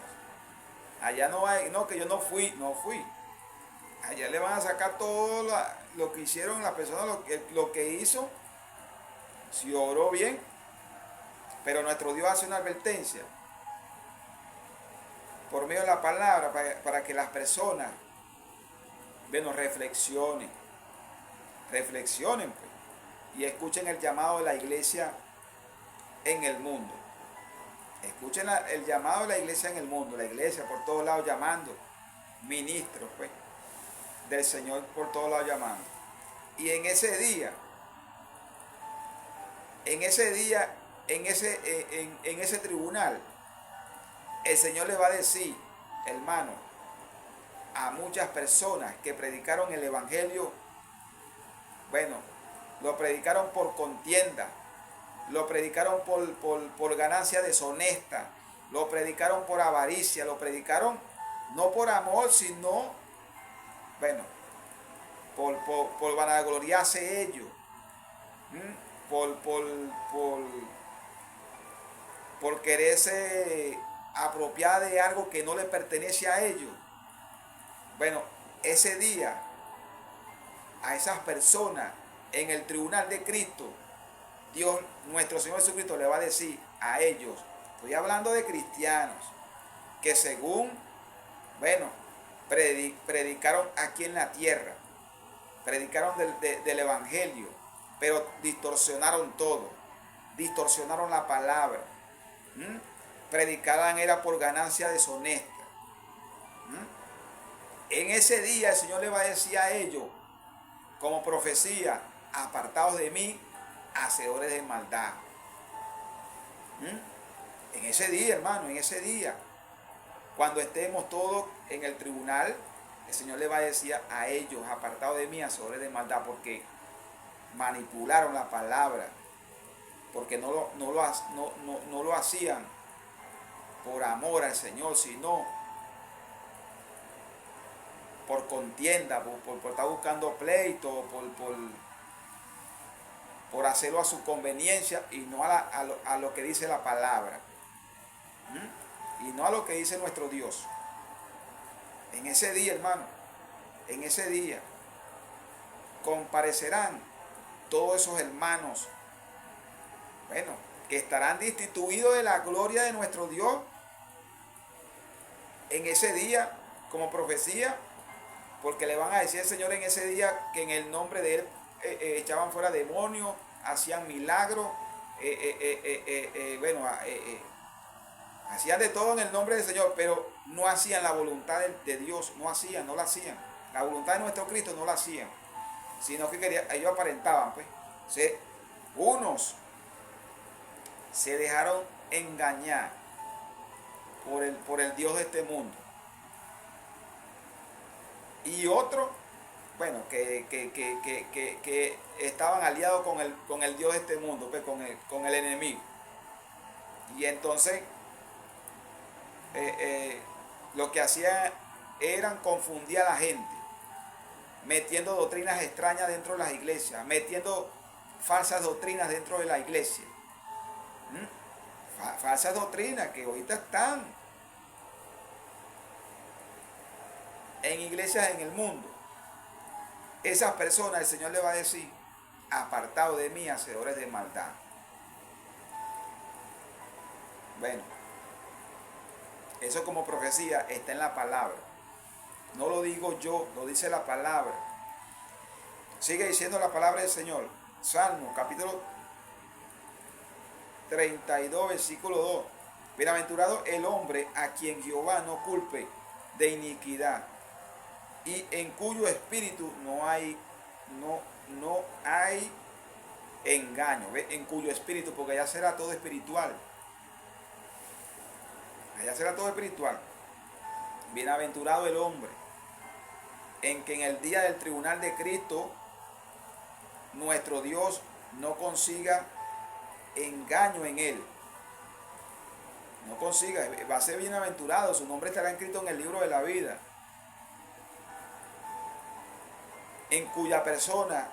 Allá no hay, no, que yo no fui. Allá le van a sacar todo lo que hicieron las personas, lo que hizo, si oró bien. Pero nuestro Dios hace una advertencia por medio de la palabra para que las personas, bueno, reflexionen pues, y escuchen el llamado de la iglesia en el mundo. Escuchen el llamado de la iglesia en el mundo, la iglesia por todos lados llamando, ministros pues, del Señor por todos lados llamando. Y en ese día, en ese tribunal, el Señor le va a decir, hermano, a muchas personas que predicaron el evangelio, bueno, lo predicaron por contienda, lo predicaron por ganancia deshonesta, lo predicaron por avaricia, lo predicaron no por amor, sino, bueno, por vanagloriarse ellos, por quererse apropiar de algo que no le pertenece a ellos. Bueno, ese día, a esas personas en el tribunal de Cristo, Dios, nuestro Señor Jesucristo, le va a decir a ellos, estoy hablando de cristianos, que según, bueno, predicaron aquí en la tierra, predicaron del evangelio, pero distorsionaron todo, distorsionaron la palabra. Predicaban era por ganancia deshonesta. En ese día el Señor le va a decir a ellos, como profecía, apartados de mí, hacedores de maldad. En ese día, hermano, en ese día, cuando estemos todos en el tribunal, el Señor le va a decir a ellos, apartados de mí, hacedores de maldad, porque manipularon la palabra, porque no lo hacían por amor al Señor, sino por contienda, por estar buscando pleito, por hacerlo a su conveniencia y no a lo que dice la palabra. Y no a lo que dice nuestro Dios. En ese día, hermano, en ese día comparecerán todos esos hermanos, bueno, que estarán destituidos de la gloria de nuestro Dios en ese día, como profecía, porque le van a decir al Señor en ese día que en el nombre de Él echaban fuera demonios, hacían milagros, hacían de todo en el nombre del Señor, pero no hacían la voluntad de Dios, no la hacían. La voluntad de nuestro Cristo no la hacían, sino que ellos aparentaban, pues. Unos se dejaron engañar por el Dios de este mundo. Y otros, bueno, que estaban aliados con el Dios de este mundo, pues, con el enemigo. Y entonces, lo que hacían eran confundir a la gente, metiendo doctrinas extrañas dentro de las iglesias, metiendo falsas doctrinas dentro de la iglesia. Falsas doctrinas que ahorita están en iglesias en el mundo. esas personas el Señor le va a decir, apartado de mí, hacedores de maldad. Bueno, eso como profecía está en la palabra. No lo digo yo, lo dice la palabra. Sigue diciendo la palabra del Señor. Salmo, capítulo 32, versículo 2. Bienaventurado el hombre a quien Jehová no culpe de iniquidad y en cuyo espíritu no hay engaño. ¿Ve? En cuyo espíritu, porque allá será todo espiritual. Allá será todo espiritual. Bienaventurado el hombre en que en el día del tribunal de Cristo nuestro Dios no consiga engaño en él. No consiga, va a ser bienaventurado, su nombre estará escrito en el libro de la vida. En cuya persona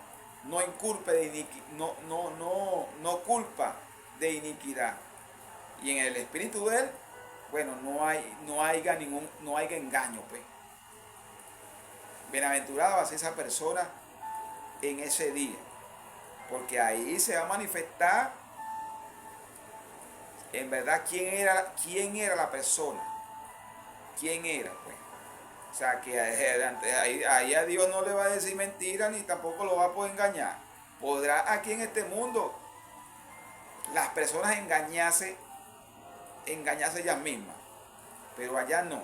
no inculpe de no culpa de iniquidad. Y en el espíritu de él, bueno, no haya engaño, pues. Bienaventurada va a ser esa persona en ese día, porque ahí se va a manifestar en verdad quién era la persona, quién era, pues. O sea, que ahí a Dios no le va a decir mentira ni tampoco lo va a poder engañar. Podrá aquí en este mundo las personas engañarse ellas mismas, pero allá no.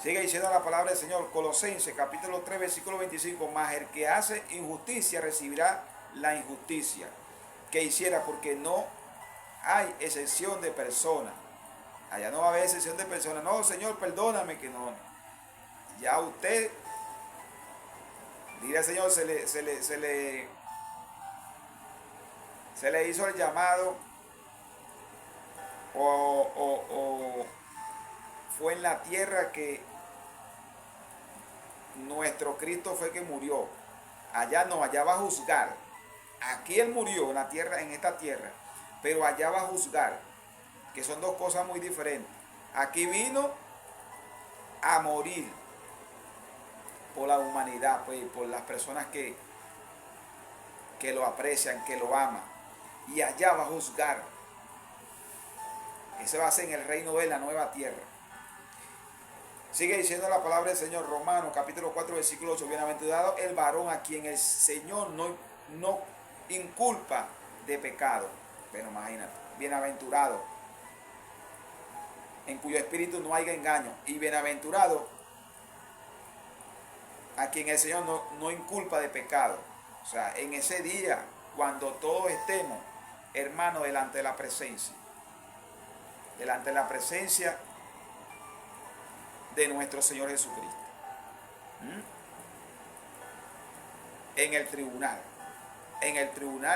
Sigue diciendo la palabra del Señor, Colosenses capítulo 3, versículo 25, mas el que hace injusticia recibirá la injusticia que hiciera, porque no hay excepción de personas. Allá no va a haber excepción de personas. No, Señor, perdóname que no. Ya usted, dile al Señor, se le hizo el llamado o fue en la tierra que nuestro Cristo fue que murió. Allá no, allá va a juzgar. Aquí Él murió en la tierra, en esta tierra, pero allá va a juzgar, que son dos cosas muy diferentes. Aquí vino a morir por la humanidad, pues, por las personas que lo aprecian, que lo aman. Y allá va a juzgar. Eso va a ser en el reino de la nueva tierra. Sigue diciendo la palabra del Señor, Romanos capítulo 4, versículo 8. Bienaventurado el varón a quien el Señor no inculpa de pecado. Pero imagínate, bienaventurado, en cuyo espíritu no haya engaño. Y bienaventurado a quien el Señor no inculpa de pecado. O sea, en ese día, cuando todos estemos, hermanos, delante de la presencia de nuestro Señor Jesucristo. En el tribunal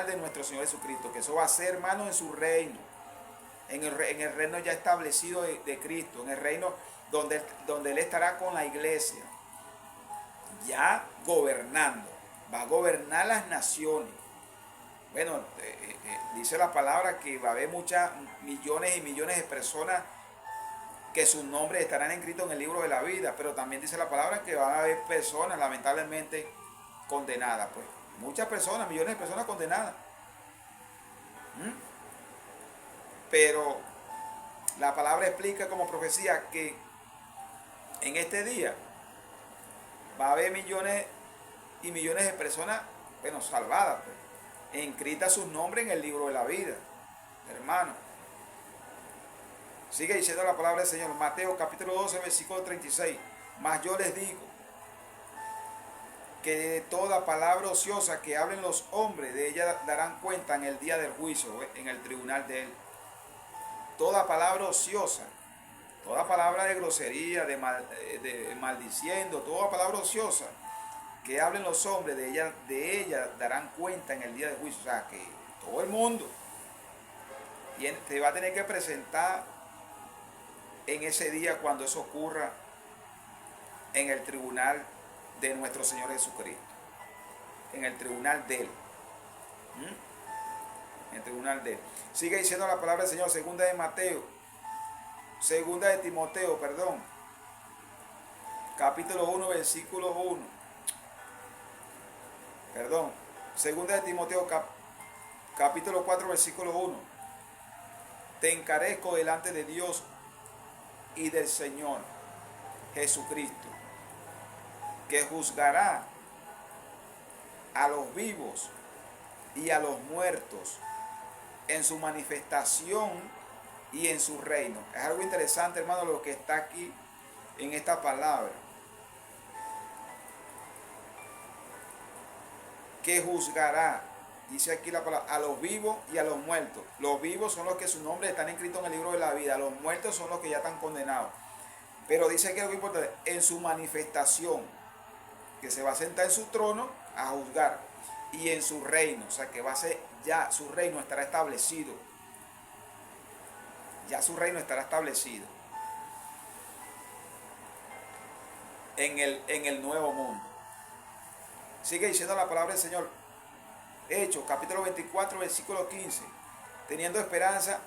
de nuestro Señor Jesucristo, que eso va a ser, hermanos, en su reino, en el reino ya establecido de Cristo, en el reino donde Él estará con la iglesia, ya gobernando, va a gobernar las naciones. Bueno, dice la palabra que va a haber muchas millones y millones de personas que sus nombres estarán escritos en el libro de la vida, pero también dice la palabra que van a haber personas lamentablemente condenadas, pues. Muchas personas, millones de personas condenadas. Pero la palabra explica como profecía que en este día va a haber millones y millones de personas, bueno, salvadas, pues, inscritas sus nombres en el libro de la vida, hermano. Sigue diciendo la palabra del Señor, Mateo capítulo 12, versículo 36. Mas yo les digo que de toda palabra ociosa que hablen los hombres, de ella darán cuenta en el día del juicio, en el tribunal de Él. Toda palabra ociosa, toda palabra de grosería, de maldiciendo, toda palabra ociosa que hablen los hombres, de ella darán cuenta en el día del juicio. O sea, que todo el mundo te va a tener que presentar en ese día cuando eso ocurra en el tribunal de nuestro Señor Jesucristo, en el tribunal de Él. En el tribunal de Él. Sigue diciendo la palabra del Señor, segunda de Timoteo, capítulo 1, versículo 1. perdón, segunda de Timoteo capítulo 4 versículo 1. Te encarezco delante de Dios y del Señor Jesucristo, que juzgará a los vivos y a los muertos en su manifestación y en su reino. Es algo interesante, hermano, lo que está aquí en esta palabra. Que juzgará, dice aquí la palabra, a los vivos y a los muertos. Los vivos son los que sus nombres están escritos en el libro de la vida. Los muertos son los que ya están condenados. Pero dice aquí algo importante, en su manifestación, que se va a sentar en su trono a juzgar, y en su reino, o sea que va a ser, ya su reino estará establecido. Ya su reino estará establecido en el nuevo mundo. Sigue diciendo la palabra del Señor. Hechos, capítulo 24, versículo 15. Teniendo esperanza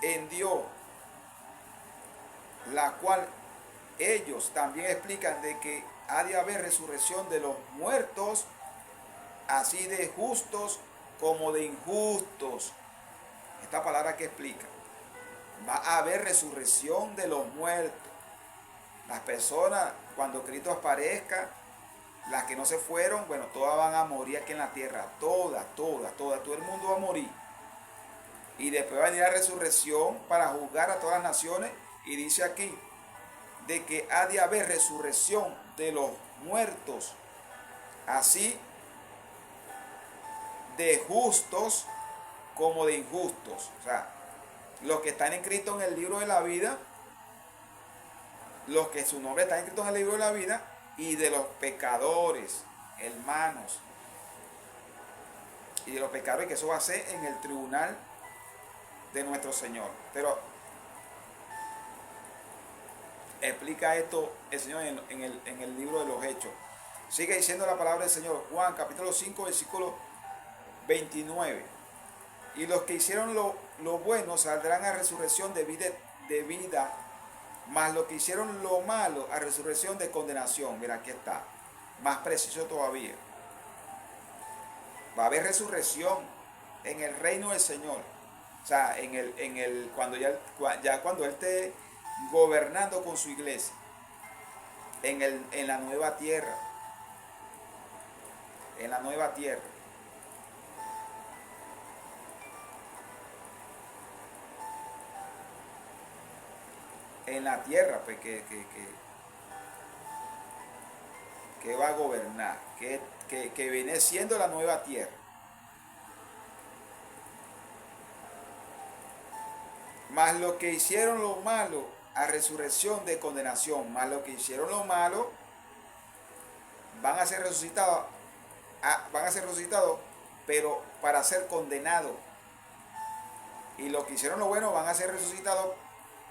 en Dios, la cual ellos también explican de que ha de haber resurrección de los muertos, así de justos como de injustos. Esta palabra que explica. Va a haber resurrección de los muertos. Las personas, cuando Cristo aparezca, las que no se fueron, bueno, todas van a morir aquí en la tierra. Todas, todo el mundo va a morir. Y después va a venir la resurrección para juzgar a todas las naciones. Y dice aquí, de que ha de haber resurrección de los muertos, así de justos como de injustos. O sea, los que están escritos en el libro de la vida, los que su nombre está escrito en el libro de la vida, y de los pecadores, hermanos, y de los pecadores, que eso va a ser en el tribunal de nuestro Señor. Pero explica esto el Señor en el libro de los Hechos. Sigue diciendo la palabra del Señor, Juan capítulo 5 versículo 29. Y los que hicieron lo bueno saldrán a resurrección de vida, mas los que hicieron lo malo a resurrección de condenación. Mira, aquí está, más preciso todavía. Va a haber resurrección en el reino del Señor. O sea, cuando cuando Él esté gobernando con su iglesia, en la nueva tierra. En la nueva tierra. En la tierra, pues, que va a gobernar, que viene siendo la nueva tierra. Mas los que hicieron lo malo a resurrección de condenación, mas los que hicieron lo malo van a ser resucitados, pero para ser condenados. Y los que hicieron lo bueno van a ser resucitados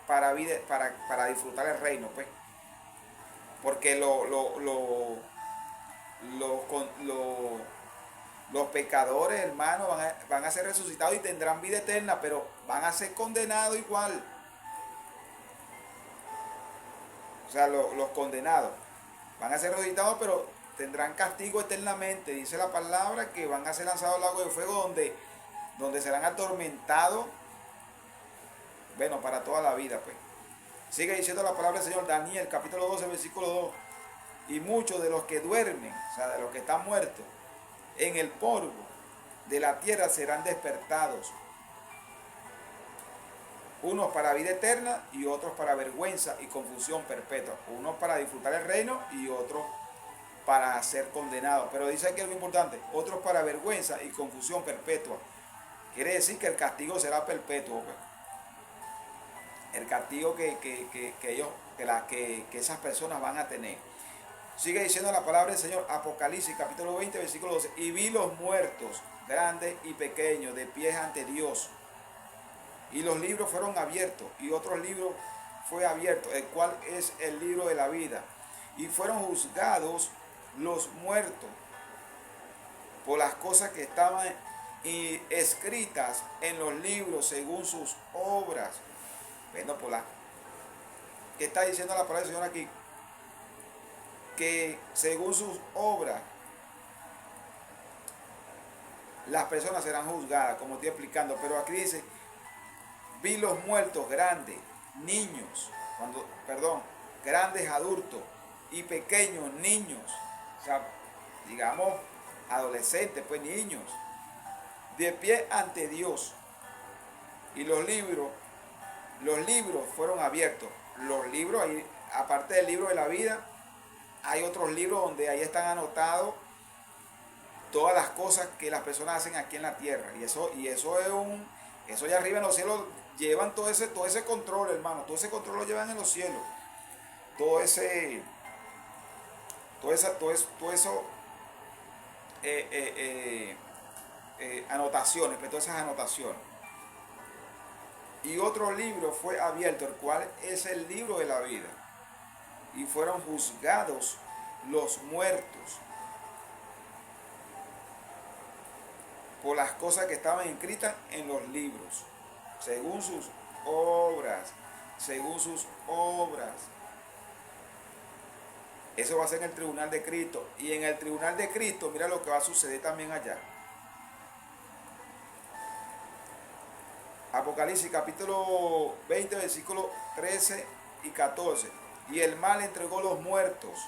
para disfrutar el reino, pues. Porque los pecadores, hermanos, van a ser resucitados y tendrán vida eterna, pero van a ser condenados igual. O sea, los condenados van a ser resucitados, pero tendrán castigo eternamente. Dice la palabra que van a ser lanzados al lago de fuego, donde serán atormentados, bueno, para toda la vida, pues. Sigue diciendo la palabra del Señor, Daniel, capítulo 12, versículo 2. Y muchos de los que duermen, o sea, de los que están muertos, en el polvo de la tierra serán despertados. Unos para vida eterna y otros para vergüenza y confusión perpetua. Unos para disfrutar el reino y otros para ser condenados. Pero dice aquí algo importante, otros para vergüenza y confusión perpetua. Quiere decir que el castigo será perpetuo, pues. El castigo que esas personas van a tener. Sigue diciendo la palabra del Señor, Apocalipsis capítulo 20 versículo 12. Y vi los muertos, grandes y pequeños, de pies ante Dios. Y los libros fueron abiertos, y otro libro fue abierto, el cual es el libro de la vida. Y fueron juzgados los muertos por las cosas que estaban escritas en los libros según sus obras. Bueno, ¿qué está diciendo la palabra del Señor aquí? Que según sus obras las personas serán juzgadas, como estoy explicando. Pero aquí dice, vi los muertos grandes, niños, grandes adultos y pequeños niños, o sea, digamos, adolescentes, pues niños, de pie ante Dios. Y los libros fueron abiertos. Los libros, ahí, aparte del libro de la vida, hay otros libros donde ahí están anotados todas las cosas que las personas hacen aquí en la tierra. Y eso eso allá arriba en los cielos llevan todo ese control, hermano. Todo ese control lo llevan en los cielos. Todo eso, anotaciones, pues, todas esas anotaciones. Y otro libro fue abierto, el cual es el libro de la vida. Y fueron juzgados los muertos por las cosas que estaban escritas en los libros, según sus obras, según sus obras. Eso va a ser en el tribunal de Cristo. Y en el tribunal de Cristo, mira lo que va a suceder también allá. Apocalipsis capítulo 20, versículos 13 y 14. Y el mal entregó los muertos.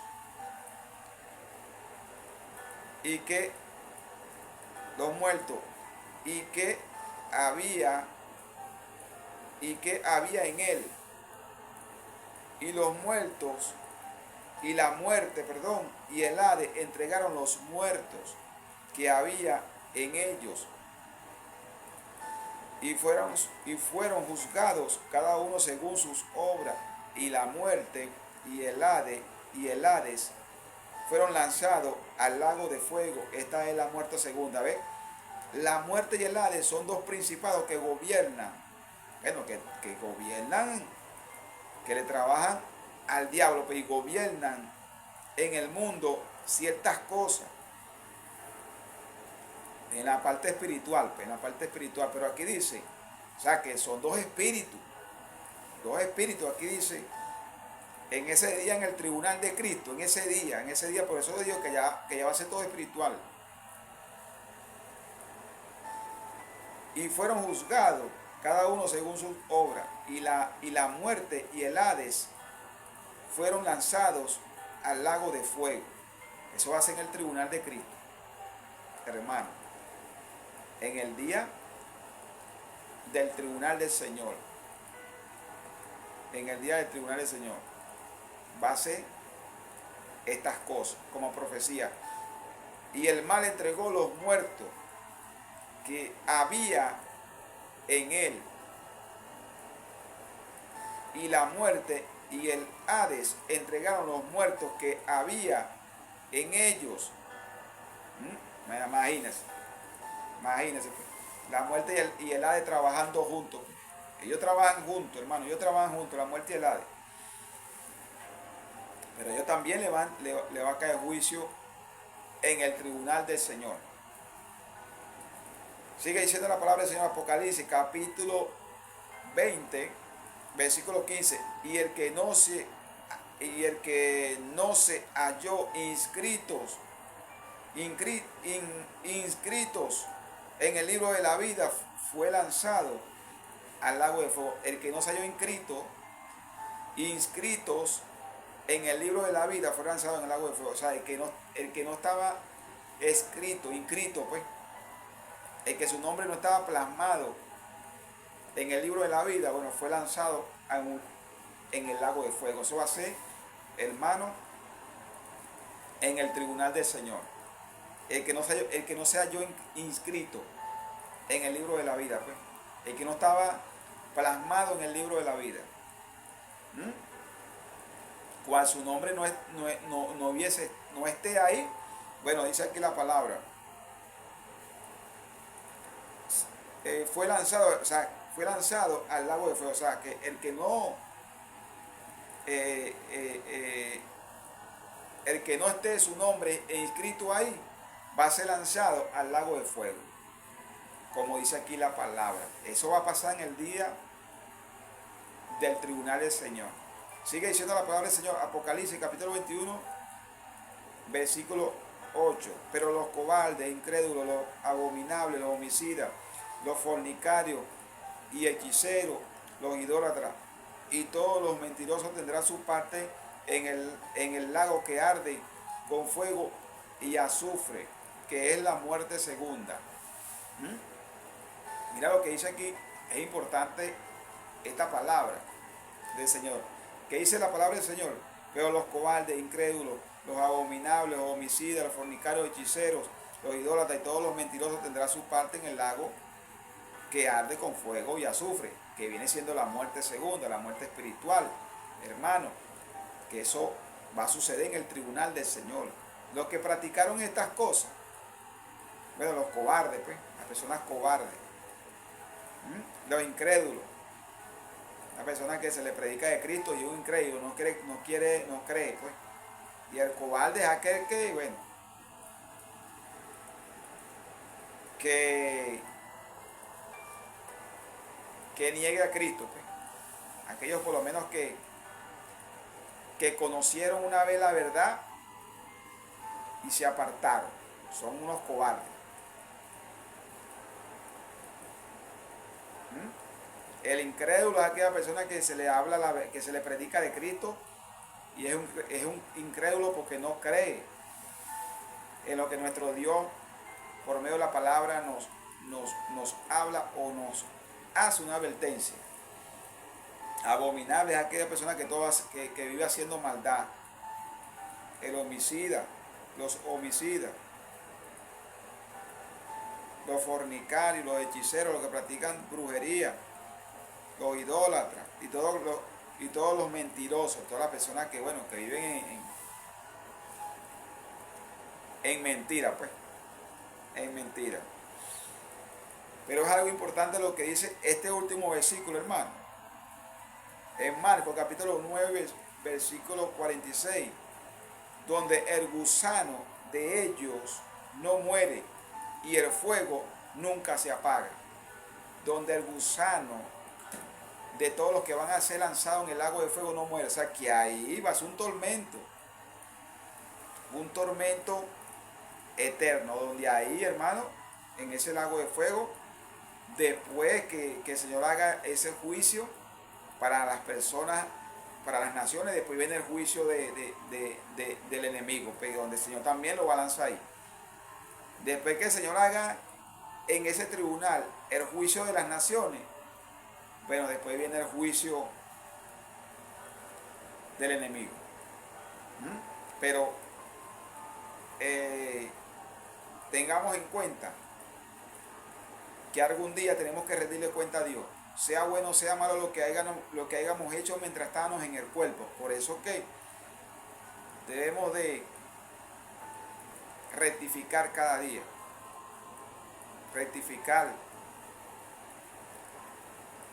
Y que los muertos. Y que había en él. Y los muertos. Y la muerte, y el Hades entregaron los muertos que había en ellos. Y fueron juzgados cada uno según sus obras, y la muerte y el Hades fueron lanzados al lago de fuego. Esta es la muerte segunda, ¿ves? La muerte y el Hades son dos principados que gobiernan, que gobiernan, que le trabajan al diablo, pues, y gobiernan en el mundo ciertas cosas. En la parte espiritual, pero aquí dice, o sea, que son dos espíritus, aquí dice, en ese día en el tribunal de Cristo, en ese día, por eso le digo que ya va a ser todo espiritual. Y fueron juzgados cada uno según sus obras, y la muerte y el Hades fueron lanzados al lago de fuego. Eso va a ser en el tribunal de Cristo, hermano. En el día del tribunal del Señor. En el día del tribunal del Señor. Va a ser estas cosas como profecía. Y el mal entregó los muertos que había en él. Y la muerte y el Hades entregaron los muertos que había en ellos. Imagínense, la muerte y el Hades trabajando juntos. Ellos trabajan juntos, hermano, la muerte y el Hades. Pero ellos también le va a caer juicio en el tribunal del Señor. Sigue diciendo la palabra del Señor, Apocalipsis, capítulo 20, versículo 15. Y el que no se halló inscritos en el libro de la vida fue lanzado al lago de fuego. El que no se halló inscritos en el libro de la vida fue lanzado en el lago de fuego. O sea, el que no estaba inscrito, pues, el que su nombre no estaba plasmado en el libro de la vida, bueno, fue lanzado en el lago de fuego. Eso va a ser, hermano, en el tribunal del Señor. El que no se halló inscrito en el libro de la vida, pues, el que no estaba plasmado en el libro de la vida, cual su nombre no esté ahí. Bueno, dice aquí la palabra, fue lanzado al lago de fuego. O sea, que el que no esté su nombre inscrito ahí va a ser lanzado al lago de fuego, como dice aquí la palabra. Eso va a pasar en el día del tribunal del Señor. Sigue diciendo la palabra del Señor, Apocalipsis capítulo 21, versículo 8. Pero los cobardes, incrédulos, los abominables, los homicidas, los fornicarios y hechiceros, los idólatras y todos los mentirosos tendrán su parte en el lago que arde con fuego y azufre, que es la muerte segunda. Mira lo que dice aquí, es importante esta palabra del Señor. ¿Qué dice la palabra del Señor? Pero los cobardes, incrédulos, los abominables, los homicidas, los fornicarios, hechiceros, los idólatras y todos los mentirosos tendrán su parte en el lago que arde con fuego y azufre, que viene siendo la muerte segunda, la muerte espiritual, hermano, que eso va a suceder en el tribunal del Señor. Los que practicaron estas cosas, bueno, los cobardes, pues, las personas cobardes, los incrédulos, la persona que se le predica de Cristo y un incrédulo, no cree, pues. Y el cobarde es aquel que, bueno, que niegue a Cristo, pues. Aquellos por lo menos que conocieron una vez la verdad y se apartaron, son unos cobardes. El incrédulo es aquella persona que se le habla, que se le predica de Cristo y es un incrédulo porque no cree en lo que nuestro Dios por medio de la palabra nos habla o nos hace una advertencia. Abominable es aquella persona que vive haciendo maldad. El homicida, los homicidas, los fornicarios, los hechiceros, los que practican brujería, los idólatras y todos los mentirosos, todas las personas que, bueno, que viven en mentira, pues, en mentira. Pero es algo importante lo que dice este último versículo, hermano. En Marcos capítulo 9, versículo 46, donde el gusano de ellos no muere y el fuego nunca se apaga. Donde el gusano de todos los que van a ser lanzados en el lago de fuego no muere. O sea que ahí va a ser un tormento eterno, donde ahí, hermano, en ese lago de fuego, después que el Señor haga ese juicio para las personas, para las naciones, después viene el juicio del enemigo, pero donde el Señor también lo va a lanzar ahí. Después que el Señor haga en ese tribunal el juicio de las naciones, bueno, después viene el juicio del enemigo. Pero tengamos en cuenta que algún día tenemos que rendirle cuenta a Dios. Sea bueno o sea malo lo que hayamos hecho mientras estábamos en el cuerpo. Por eso que debemos de rectificar cada día. Rectificar.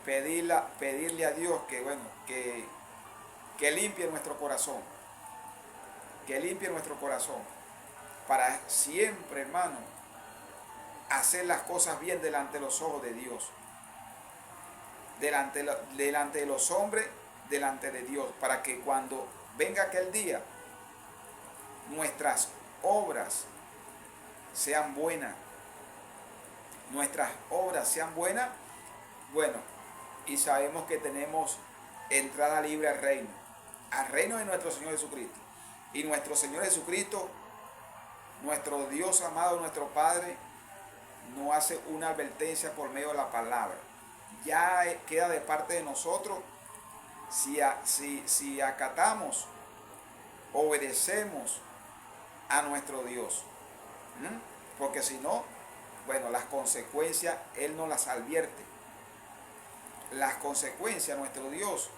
Pedirle a Dios que, bueno, que limpie nuestro corazón. Que limpie nuestro corazón. Para siempre, hermano, hacer las cosas bien delante de los ojos de Dios. Delante de los hombres, delante de Dios. Para que cuando venga aquel día, nuestras obras sean buenas. Nuestras obras sean buenas, bueno, y sabemos que tenemos entrada libre al reino de nuestro Señor Jesucristo. Y nuestro Señor Jesucristo, nuestro Dios amado, nuestro Padre, nos hace una advertencia por medio de la palabra. Ya queda de parte de nosotros si acatamos, obedecemos a nuestro Dios. Porque si no, bueno, las consecuencias Él nos las advierte. Las consecuencias nuestro Dios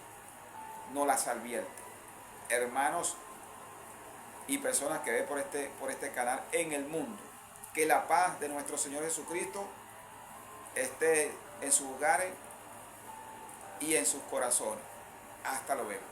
nos las advierte. Hermanos y personas que ven por este canal en el mundo, que la paz de nuestro Señor Jesucristo esté en sus hogares y en sus corazones. Hasta luego.